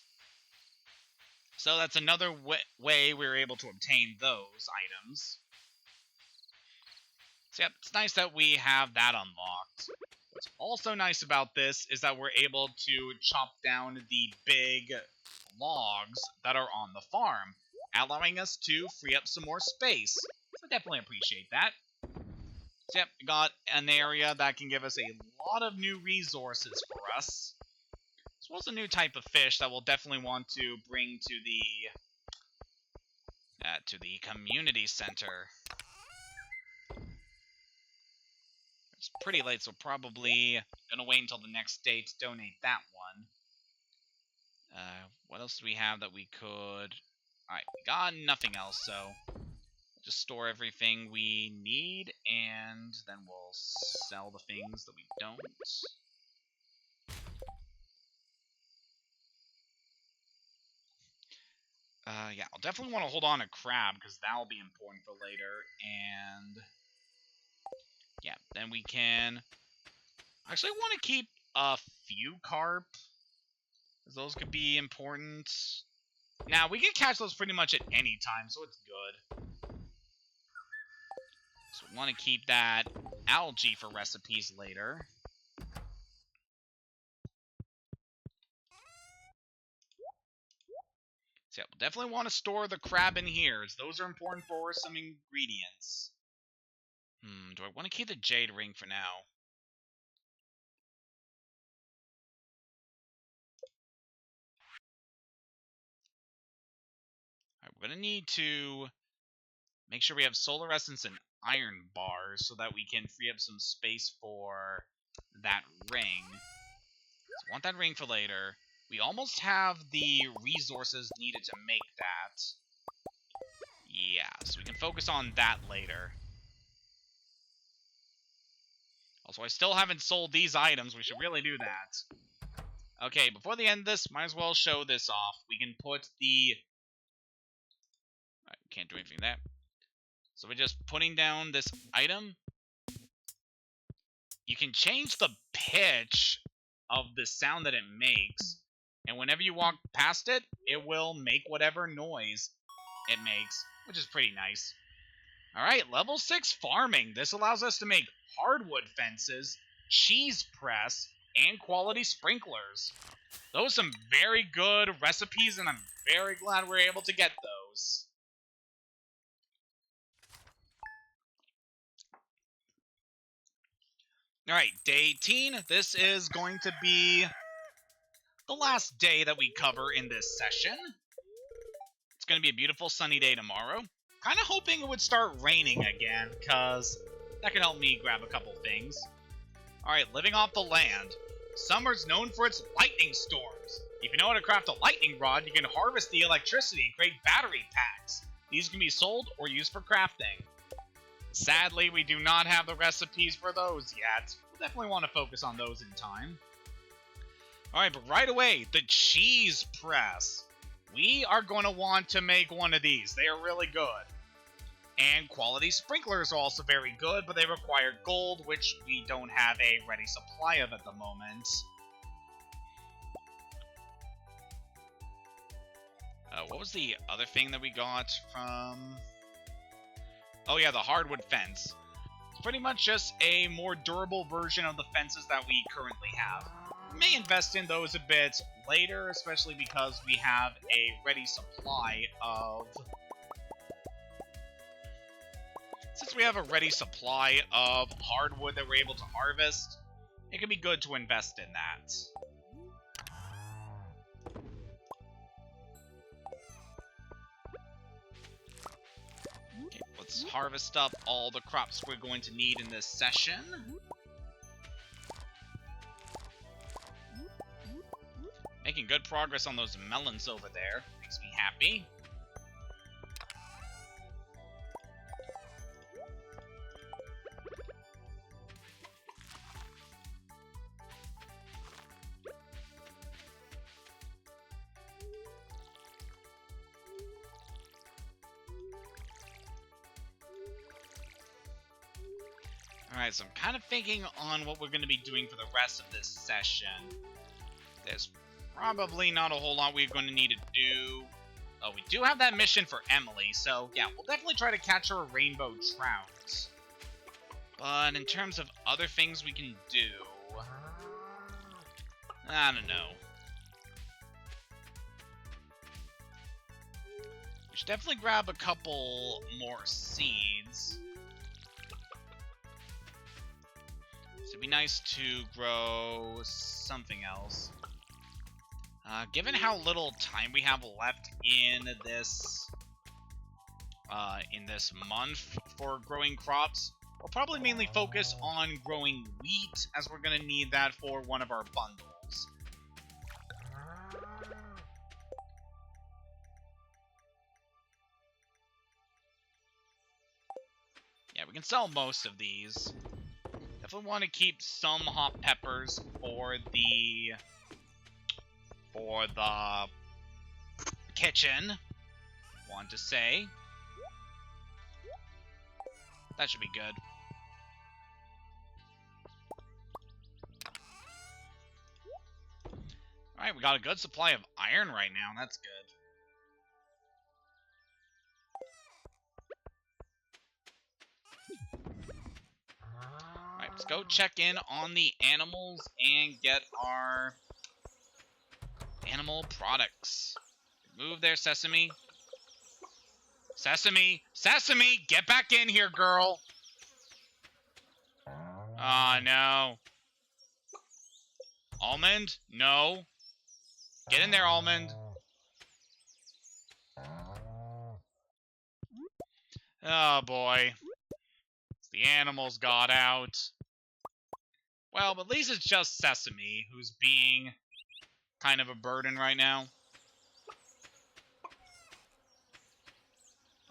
So that's another way we're able to obtain those items. So yep, it's nice that we have that unlocked. What's also nice about this is that we're able to chop down the big logs that are on the farm, allowing us to free up some more space. So definitely appreciate that. So yep, we got an area that can give us a lot of new resources for us, as well as a new type of fish that we'll definitely want to bring to the community center. It's pretty late, so probably gonna wait until the next day to donate that one. What else do we have that we could... Alright, we got nothing else, so just store everything we need, and then we'll sell the things that we don't. Yeah, I'll definitely want to hold on to crab, because that'll be important for later, and... yeah, then we can... I actually want to keep a few carp, because those could be important. Now, we can catch those pretty much at any time, so it's good. So we want to keep that algae for recipes later. So yeah, we'll definitely want to store the crab in here, as those are important for some ingredients. Do I want to keep the jade ring for now? Alright, we're going to need to make sure we have solar essence and iron bars so that we can free up some space for that ring. So I want that ring for later. We almost have the resources needed to make that. Yeah, so we can focus on that later. Also, I still haven't sold these items. We should really do that. Okay, before the end of this, might as well show this off. We can put the... Alright, can't do anything there. So we're just putting down this item. You can change the pitch of the sound that it makes. And whenever you walk past it, it will make whatever noise it makes, which is pretty nice. Alright, level 6 farming. This allows us to make hardwood fences, cheese press, and quality sprinklers. Those are some very good recipes, and I'm very glad we're able to get those. Alright, day 18. This is going to be the last day that we cover in this session. It's going to be a beautiful sunny day tomorrow. Kind of hoping it would start raining again, because that can help me grab a couple things. Alright, living off the land. Summer's known for its lightning storms. If you know how to craft a lightning rod, you can harvest the electricity and create battery packs. These can be sold or used for crafting. Sadly, we do not have the recipes for those yet. We'll definitely want to focus on those in time. Alright, but right away, the cheese press. We are going to want to make one of these. They are really good. And quality sprinklers are also very good, but they require gold, which we don't have a ready supply of at the moment. What was the other thing that we got from... Oh yeah, the hardwood fence. It's pretty much just a more durable version of the fences that we currently have. We may invest in those a bit later, especially because we have a ready supply of... Since we have a ready supply of hardwood that we're able to harvest, it can be good to invest in that. Okay, let's harvest up all the crops we're going to need in this session. Making good progress on those melons over there. Makes me happy. Alright, so I'm kind of thinking on what we're going to be doing for the rest of this session. There's probably not a whole lot we're going to need to do. Oh, we do have that mission for Emily, so yeah, we'll definitely try to catch her a rainbow trout. But in terms of other things we can do, I don't know. We should definitely grab a couple more seeds. So it'd be nice to grow something else. Given how little time we have left in this month for growing crops, we'll probably mainly focus on growing wheat, as we're going to need that for one of our bundles. Yeah, we can sell most of these. Definitely want to keep some hot peppers for the kitchen. Want to say that should be good. Alright, we got a good supply of iron right now. That's good. Alright, let's go check in on the animals and get our animal products. Move there, Sesame. Sesame! Sesame! Get back in here, girl! Aw, no. Almond? No. Get in there, Almond. Oh, boy. The animals got out. Well, at least it's just Sesame who's being kind of a burden right now.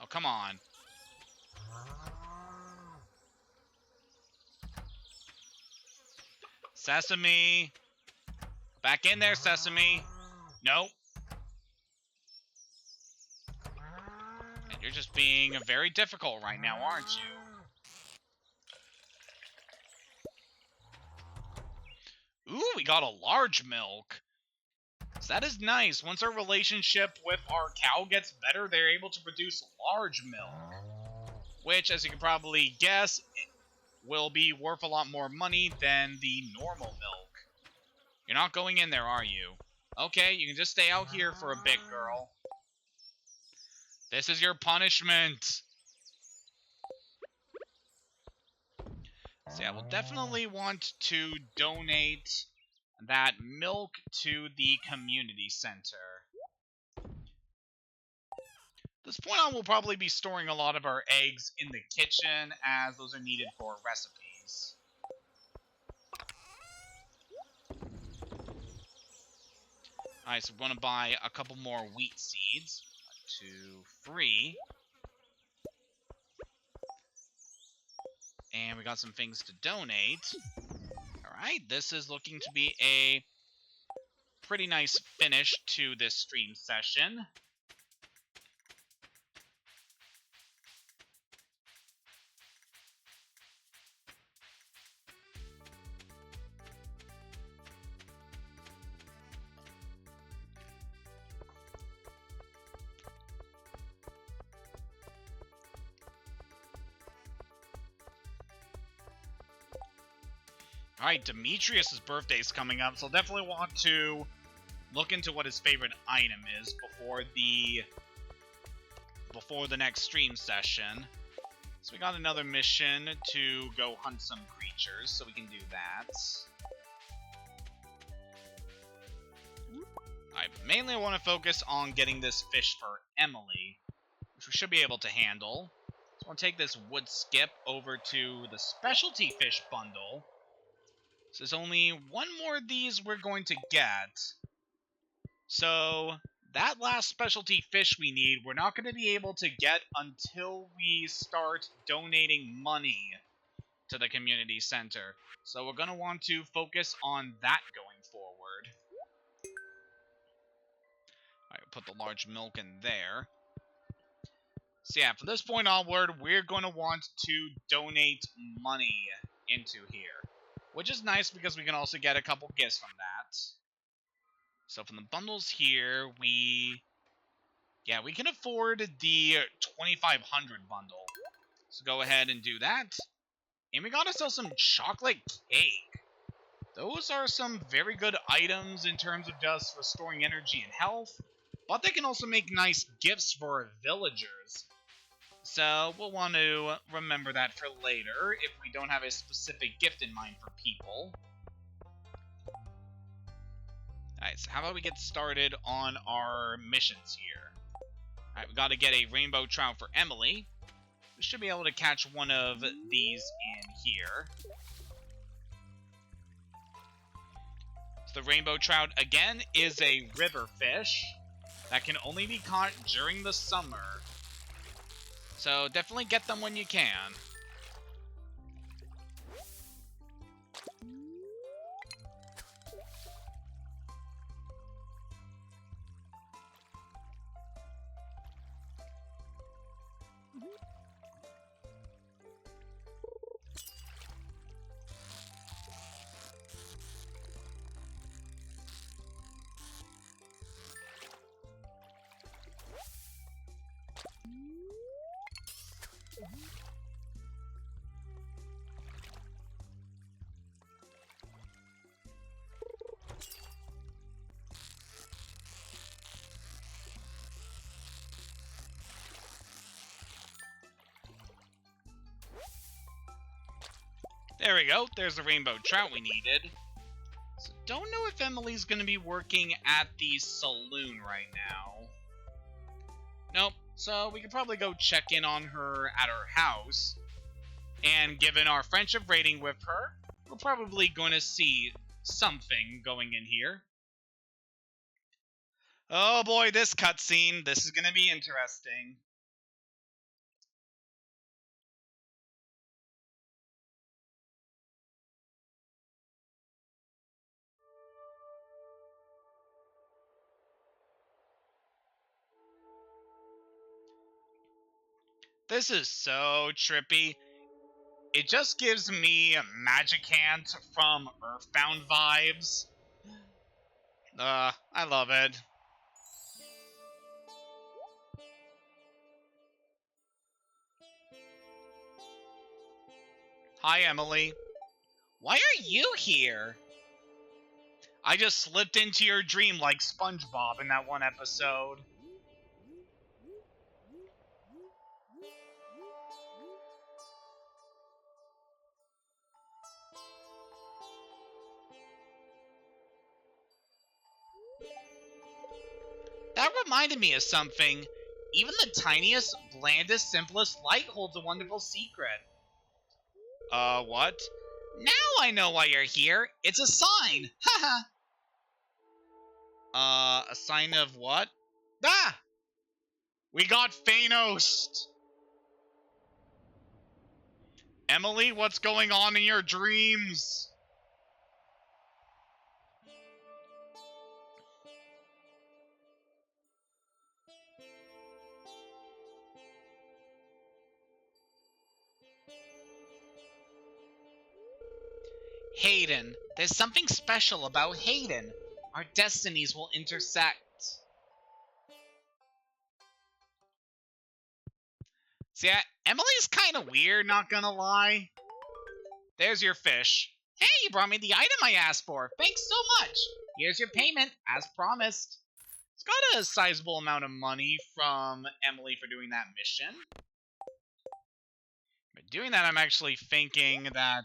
Oh, come on. Sesame. Back in there, Sesame. Nope. And you're just being very difficult right now, aren't you? Ooh, we got a large milk. So that is nice. Once our relationship with our cow gets better, they're able to produce large milk. Which, as you can probably guess, will be worth a lot more money than the normal milk. You're not going in there, are you? Okay, you can just stay out here for a bit, girl. This is your punishment. So yeah, we'll definitely want to donate that milk to the community center. At this point on, we'll probably be storing a lot of our eggs in the kitchen, as those are needed for recipes. Alright, so we're going to buy a couple more wheat seeds. 1, 2, 3. And we got some things to donate. Alright, this is looking to be a pretty nice finish to this stream session. Alright, Demetrius' birthday is coming up, so I'll definitely want to look into what his favorite item is before the next stream session. So we got another mission to go hunt some creatures, so we can do that. Alright, mainly I want to focus on getting this fish for Emily, which we should be able to handle. So I'll take this wood skip over to the specialty fish bundle. So there's only one more of these we're going to get. So that last specialty fish we need, we're not going to be able to get until we start donating money to the community center. So we're going to want to focus on that going forward. Alright, we'll put the large milk in there. So yeah, from this point onward, we're going to want to donate money into here, which is nice because we can also get a couple gifts from that. So from the bundles here, we can afford the 2500 bundle. So go ahead and do that. And we got ourselves some chocolate cake. Those are some very good items in terms of just restoring energy and health, but they can also make nice gifts for villagers. So we'll want to remember that for later if we don't have a specific gift in mind for people. Alright, so how about we get started on our missions here? Alright, we got to get a rainbow trout for Emily. We should be able to catch one of these in here. So the rainbow trout, again, is a river fish that can only be caught during the summer. So definitely get them when you can. There we go. There's the rainbow trout we needed. So don't know if Emily's going to be working at the saloon right now. Nope. So we could probably go check in on her at her house. And given our friendship rating with her, we're probably going to see something going in here. Oh boy, this cutscene. This is going to be interesting. This is so trippy. It just gives me Magic Hand from Earthbound vibes. I love it. Hi, Emily. Why are you here? I just slipped into your dream like SpongeBob in that one episode. That reminded me of something. Even the tiniest, blandest, simplest light holds a wonderful secret. What? Now I know why you're here. It's a sign. Haha. A sign of what? Ah! We got Thanos! Emily, what's going on in your dreams? Hayden. There's something special about Hayden. Our destinies will intersect. See, Emily's kind of weird, not gonna lie. There's your fish. Hey, you brought me the item I asked for. Thanks so much. Here's your payment, as promised. It's got a sizable amount of money from Emily for doing that mission. By doing that, I'm actually thinking that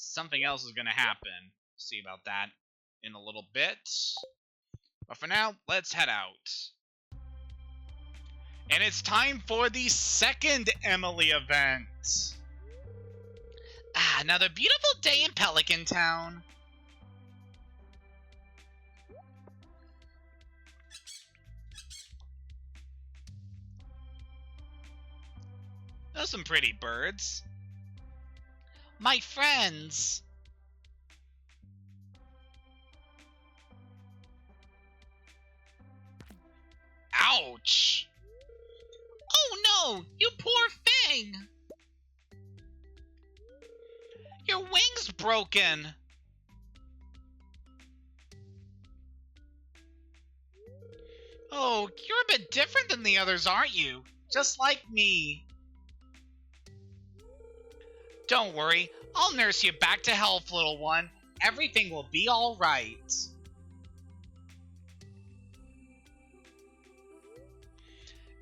something else is gonna happen. See about that in a little bit. But for now, let's head out. And it's time for the second Emily event. Ah, another beautiful day in Pelican Town. Those are some pretty birds. My friends. Ouch! Oh no, you poor thing! You're Your wing's broken. Oh, you're a bit different than the others, aren't you? Just like me. Don't worry, I'll nurse you back to health, little one. Everything will be all right.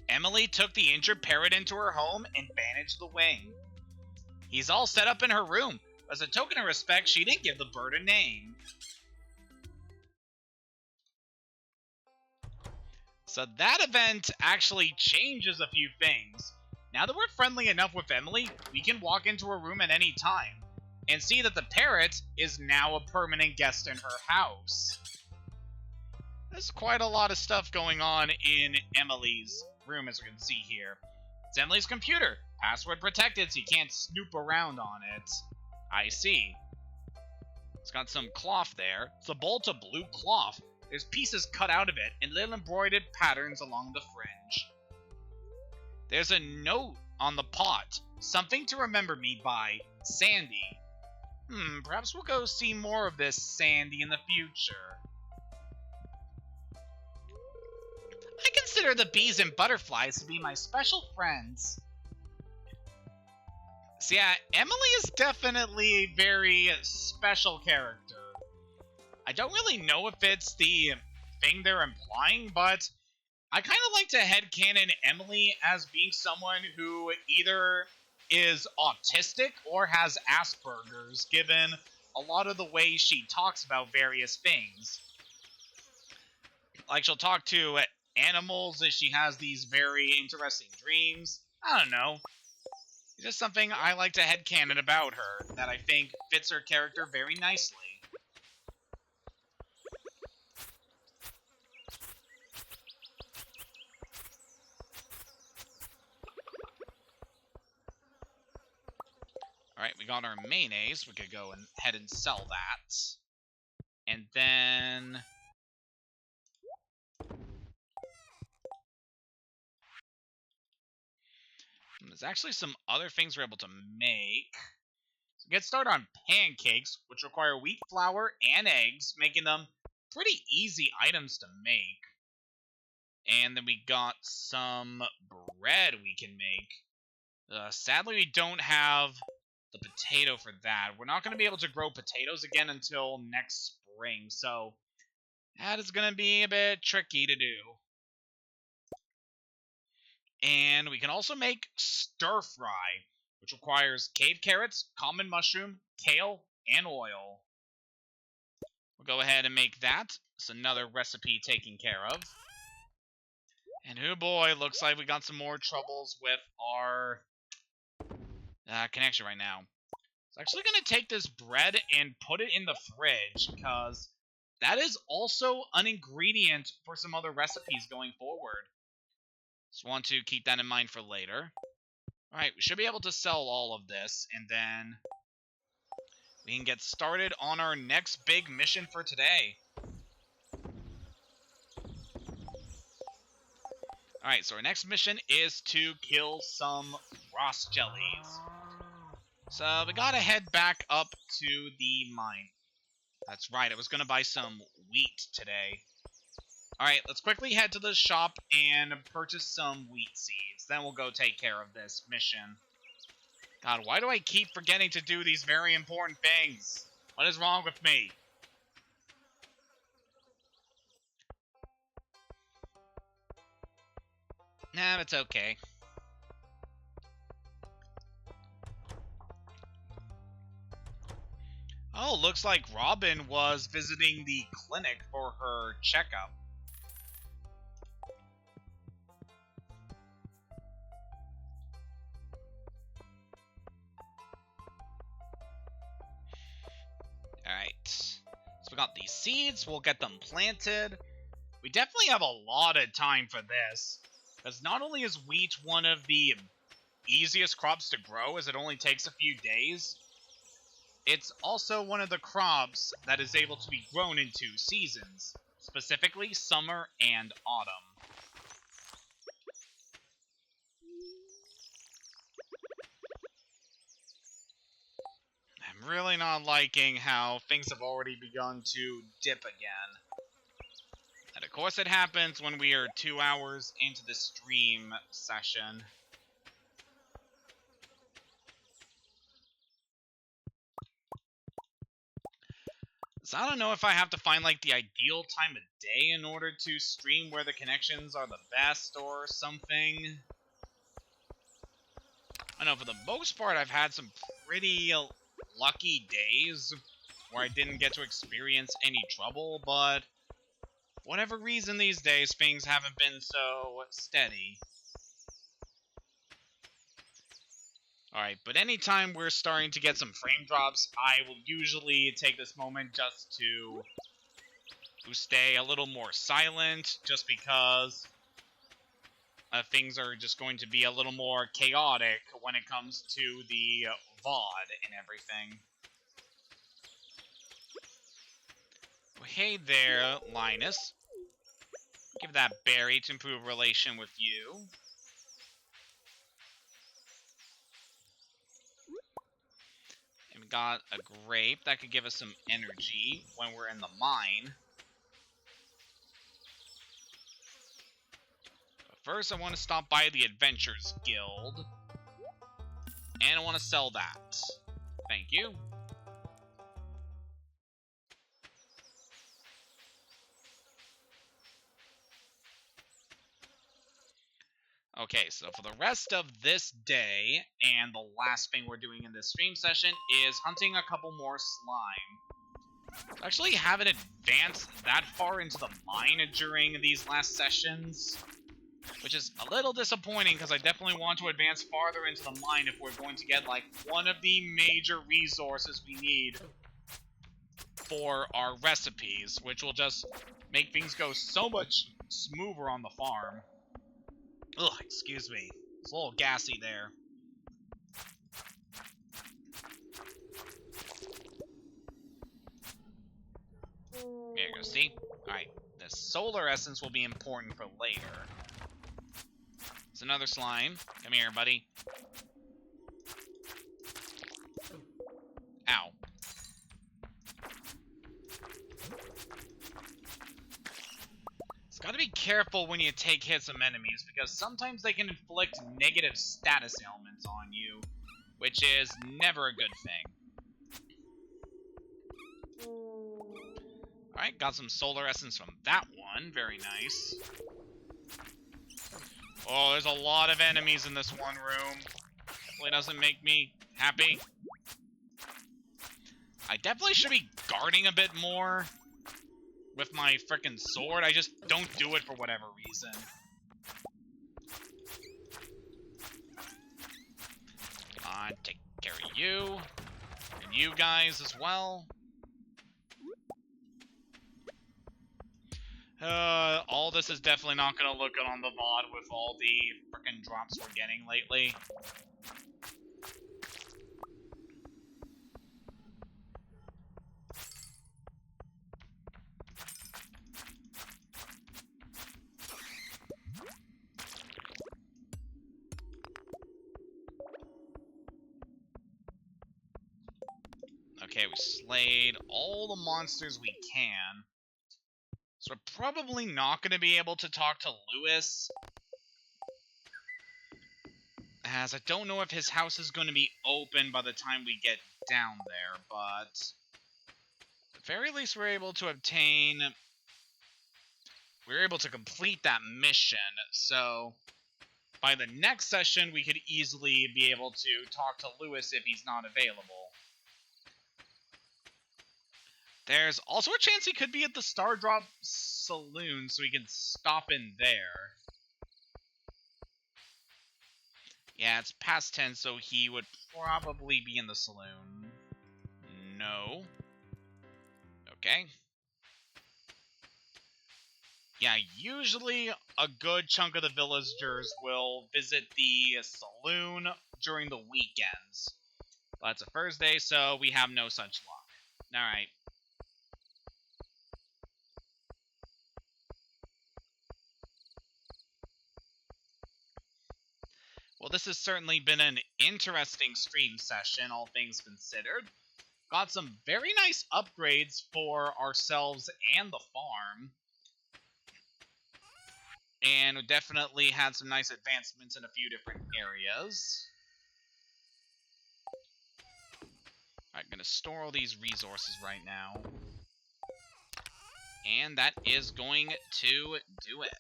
Emily took the injured parrot into her home and bandaged the wing. He's all set up in her room. As a token of respect, she didn't give the bird a name. So that event actually changes a few things. Now that we're friendly enough with Emily, we can walk into her room at any time and see that the parrot is now a permanent guest in her house. There's quite a lot of stuff going on in Emily's room, as you can see here. It's Emily's computer. Password protected, so you can't snoop around on it. I see. It's got some cloth there. It's a bolt of blue cloth. There's pieces cut out of it and little embroidered patterns along the fringe. There's a note on the pot. Something to remember me by, Sandy. Perhaps we'll go see more of this Sandy in the future. I consider the bees and butterflies to be my special friends. So yeah, Emily is definitely a very special character. I don't really know if it's the thing they're implying, but I kind of like to headcanon Emily as being someone who either is autistic or has Asperger's, given a lot of the way she talks about various things. Like, she'll talk to animals as she has these very interesting dreams. I don't know. It's just something I like to headcanon about her that I think fits her character very nicely. Alright, we got our mayonnaise. We could go ahead and sell that. And then... there's actually some other things we're able to make. So get started on pancakes, which require wheat flour and eggs, making them pretty easy items to make. And then we got some bread we can make. Sadly, we don't have the potato for that. We're not going to be able to grow potatoes again until next spring, so that is going to be a bit tricky to do. And we can also make stir fry, which requires cave carrots, common mushroom, kale, and oil. We'll go ahead and make that. It's another recipe taken care of. And oh boy, looks like we got some more troubles with our connection right now. So I'm actually going to take this bread and put it in the fridge, because that is also an ingredient for some other recipes going forward. Just want to keep that in mind for later. Alright, we should be able to sell all of this, and then we can get started on our next big mission for today. Alright, so our next mission is to kill some frost jellies. So we gotta head back up to the mine. That's right, I was gonna buy some wheat today. Alright, let's quickly head to the shop and purchase some wheat seeds. Then we'll go take care of this mission. God, why do I keep forgetting to do these very important things? What is wrong with me? Nah, it's okay. Oh, looks like Robin was visiting the clinic for her checkup. Alright. So we got these seeds, we'll get them planted. We definitely have a lot of time for this, because not only is wheat one of the easiest crops to grow, as it only takes a few days, it's also one of the crops that is able to be grown in 2 seasons, specifically summer and autumn. I'm really not liking how things have already begun to dip again. And of course it happens when we are 2 hours into the stream session. So I don't know if I have to find like the ideal time of day in order to stream where the connections are the best or something. I know for the most part I've had some pretty lucky days where I didn't get to experience any trouble, but whatever reason these days things haven't been so steady. Alright, but anytime we're starting to get some frame drops, I will usually take this moment just to stay a little more silent, just because things are just going to be a little more chaotic when it comes to the VOD and everything. Well, hey there, Linus. Give that berry to improve relation with you. And we got a grape that could give us some energy when we're in the mine. But first, I want to stop by the Adventurers Guild. And I want to sell that. Thank you. Okay, so for the rest of this day, and the last thing we're doing in this stream session is hunting a couple more slime. I actually haven't advanced that far into the mine during these last sessions, which is a little disappointing because I definitely want to advance farther into the mine if we're going to get like one of the major resources we need for our recipes, which will just make things go so much smoother on the farm. Ugh, excuse me. It's a little gassy there. There you go, see? Alright, the solar essence will be important for later. It's another slime. Come here, buddy. Ow. It's gotta be careful when you take hits from enemies, because sometimes they can inflict negative status ailments on you, which is never a good thing. Alright, got some solar essence from that one. Very nice. Oh, there's a lot of enemies in this one room. Definitely doesn't make me happy. I definitely should be guarding a bit more with my frickin' sword. I just don't do it for whatever reason. Come on, take care of you. And you guys as well. All this is definitely not gonna look good on the VOD with all the frickin' drops we're getting lately. Okay, we slayed all the monsters we can. So we're probably not going to be able to talk to Lewis, as I don't know if his house is going to be open by the time we get down there, but at the very least we're able to complete that mission, so by the next session we could easily be able to talk to Lewis if he's not available. There's also a chance he could be at the Stardrop Saloon, so we can stop in there. Yeah, it's past 10, so he would probably be in the saloon. No. Okay. Yeah, usually a good chunk of the villagers will visit the saloon during the weekends. But it's a Thursday, so we have no such luck. Alright. Well, this has certainly been an interesting stream session, all things considered. got some very nice upgrades for ourselves and the farm. And we definitely had some nice advancements in a few different areas. Alright, gonna store all these resources right now. And that is going to do it.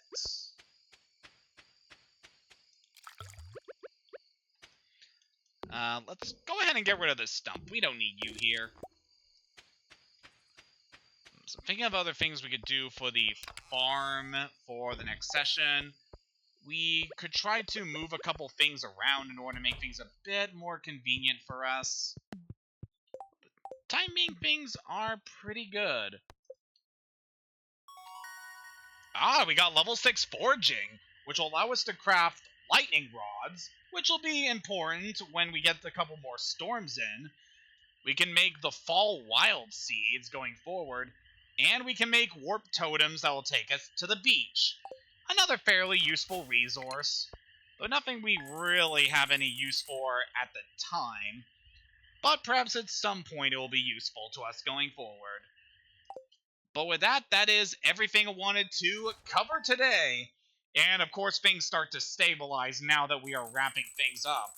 Let's go ahead and get rid of this stump. We don't need you here. So thinking of other things we could do for the farm for the next session. We could try to move a couple things around in order to make things a bit more convenient for us. Time being, things are pretty good. We got level 6 forging, which will allow us to craft lightning rods, which will be important when we get a couple more storms in. We can make the fall wild seeds going forward, and we can make warp totems that will take us to the beach. Another fairly useful resource, though nothing we really have any use for at the time, but perhaps at some point it will be useful to us going forward. But with that, that is everything I wanted to cover today. And of course, things start to stabilize now that we are wrapping things up.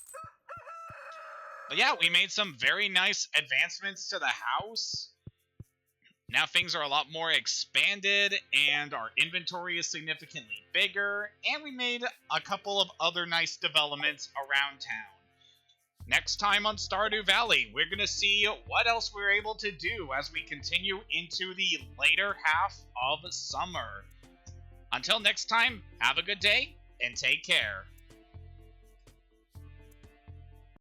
But yeah, we made some very nice advancements to the house. Now things are a lot more expanded, and our inventory is significantly bigger, and we made a couple of other nice developments around town. Next time on Stardew Valley, we're going to see what else we're able to do as we continue into the later half of summer. Until next time, have a good day, and take care.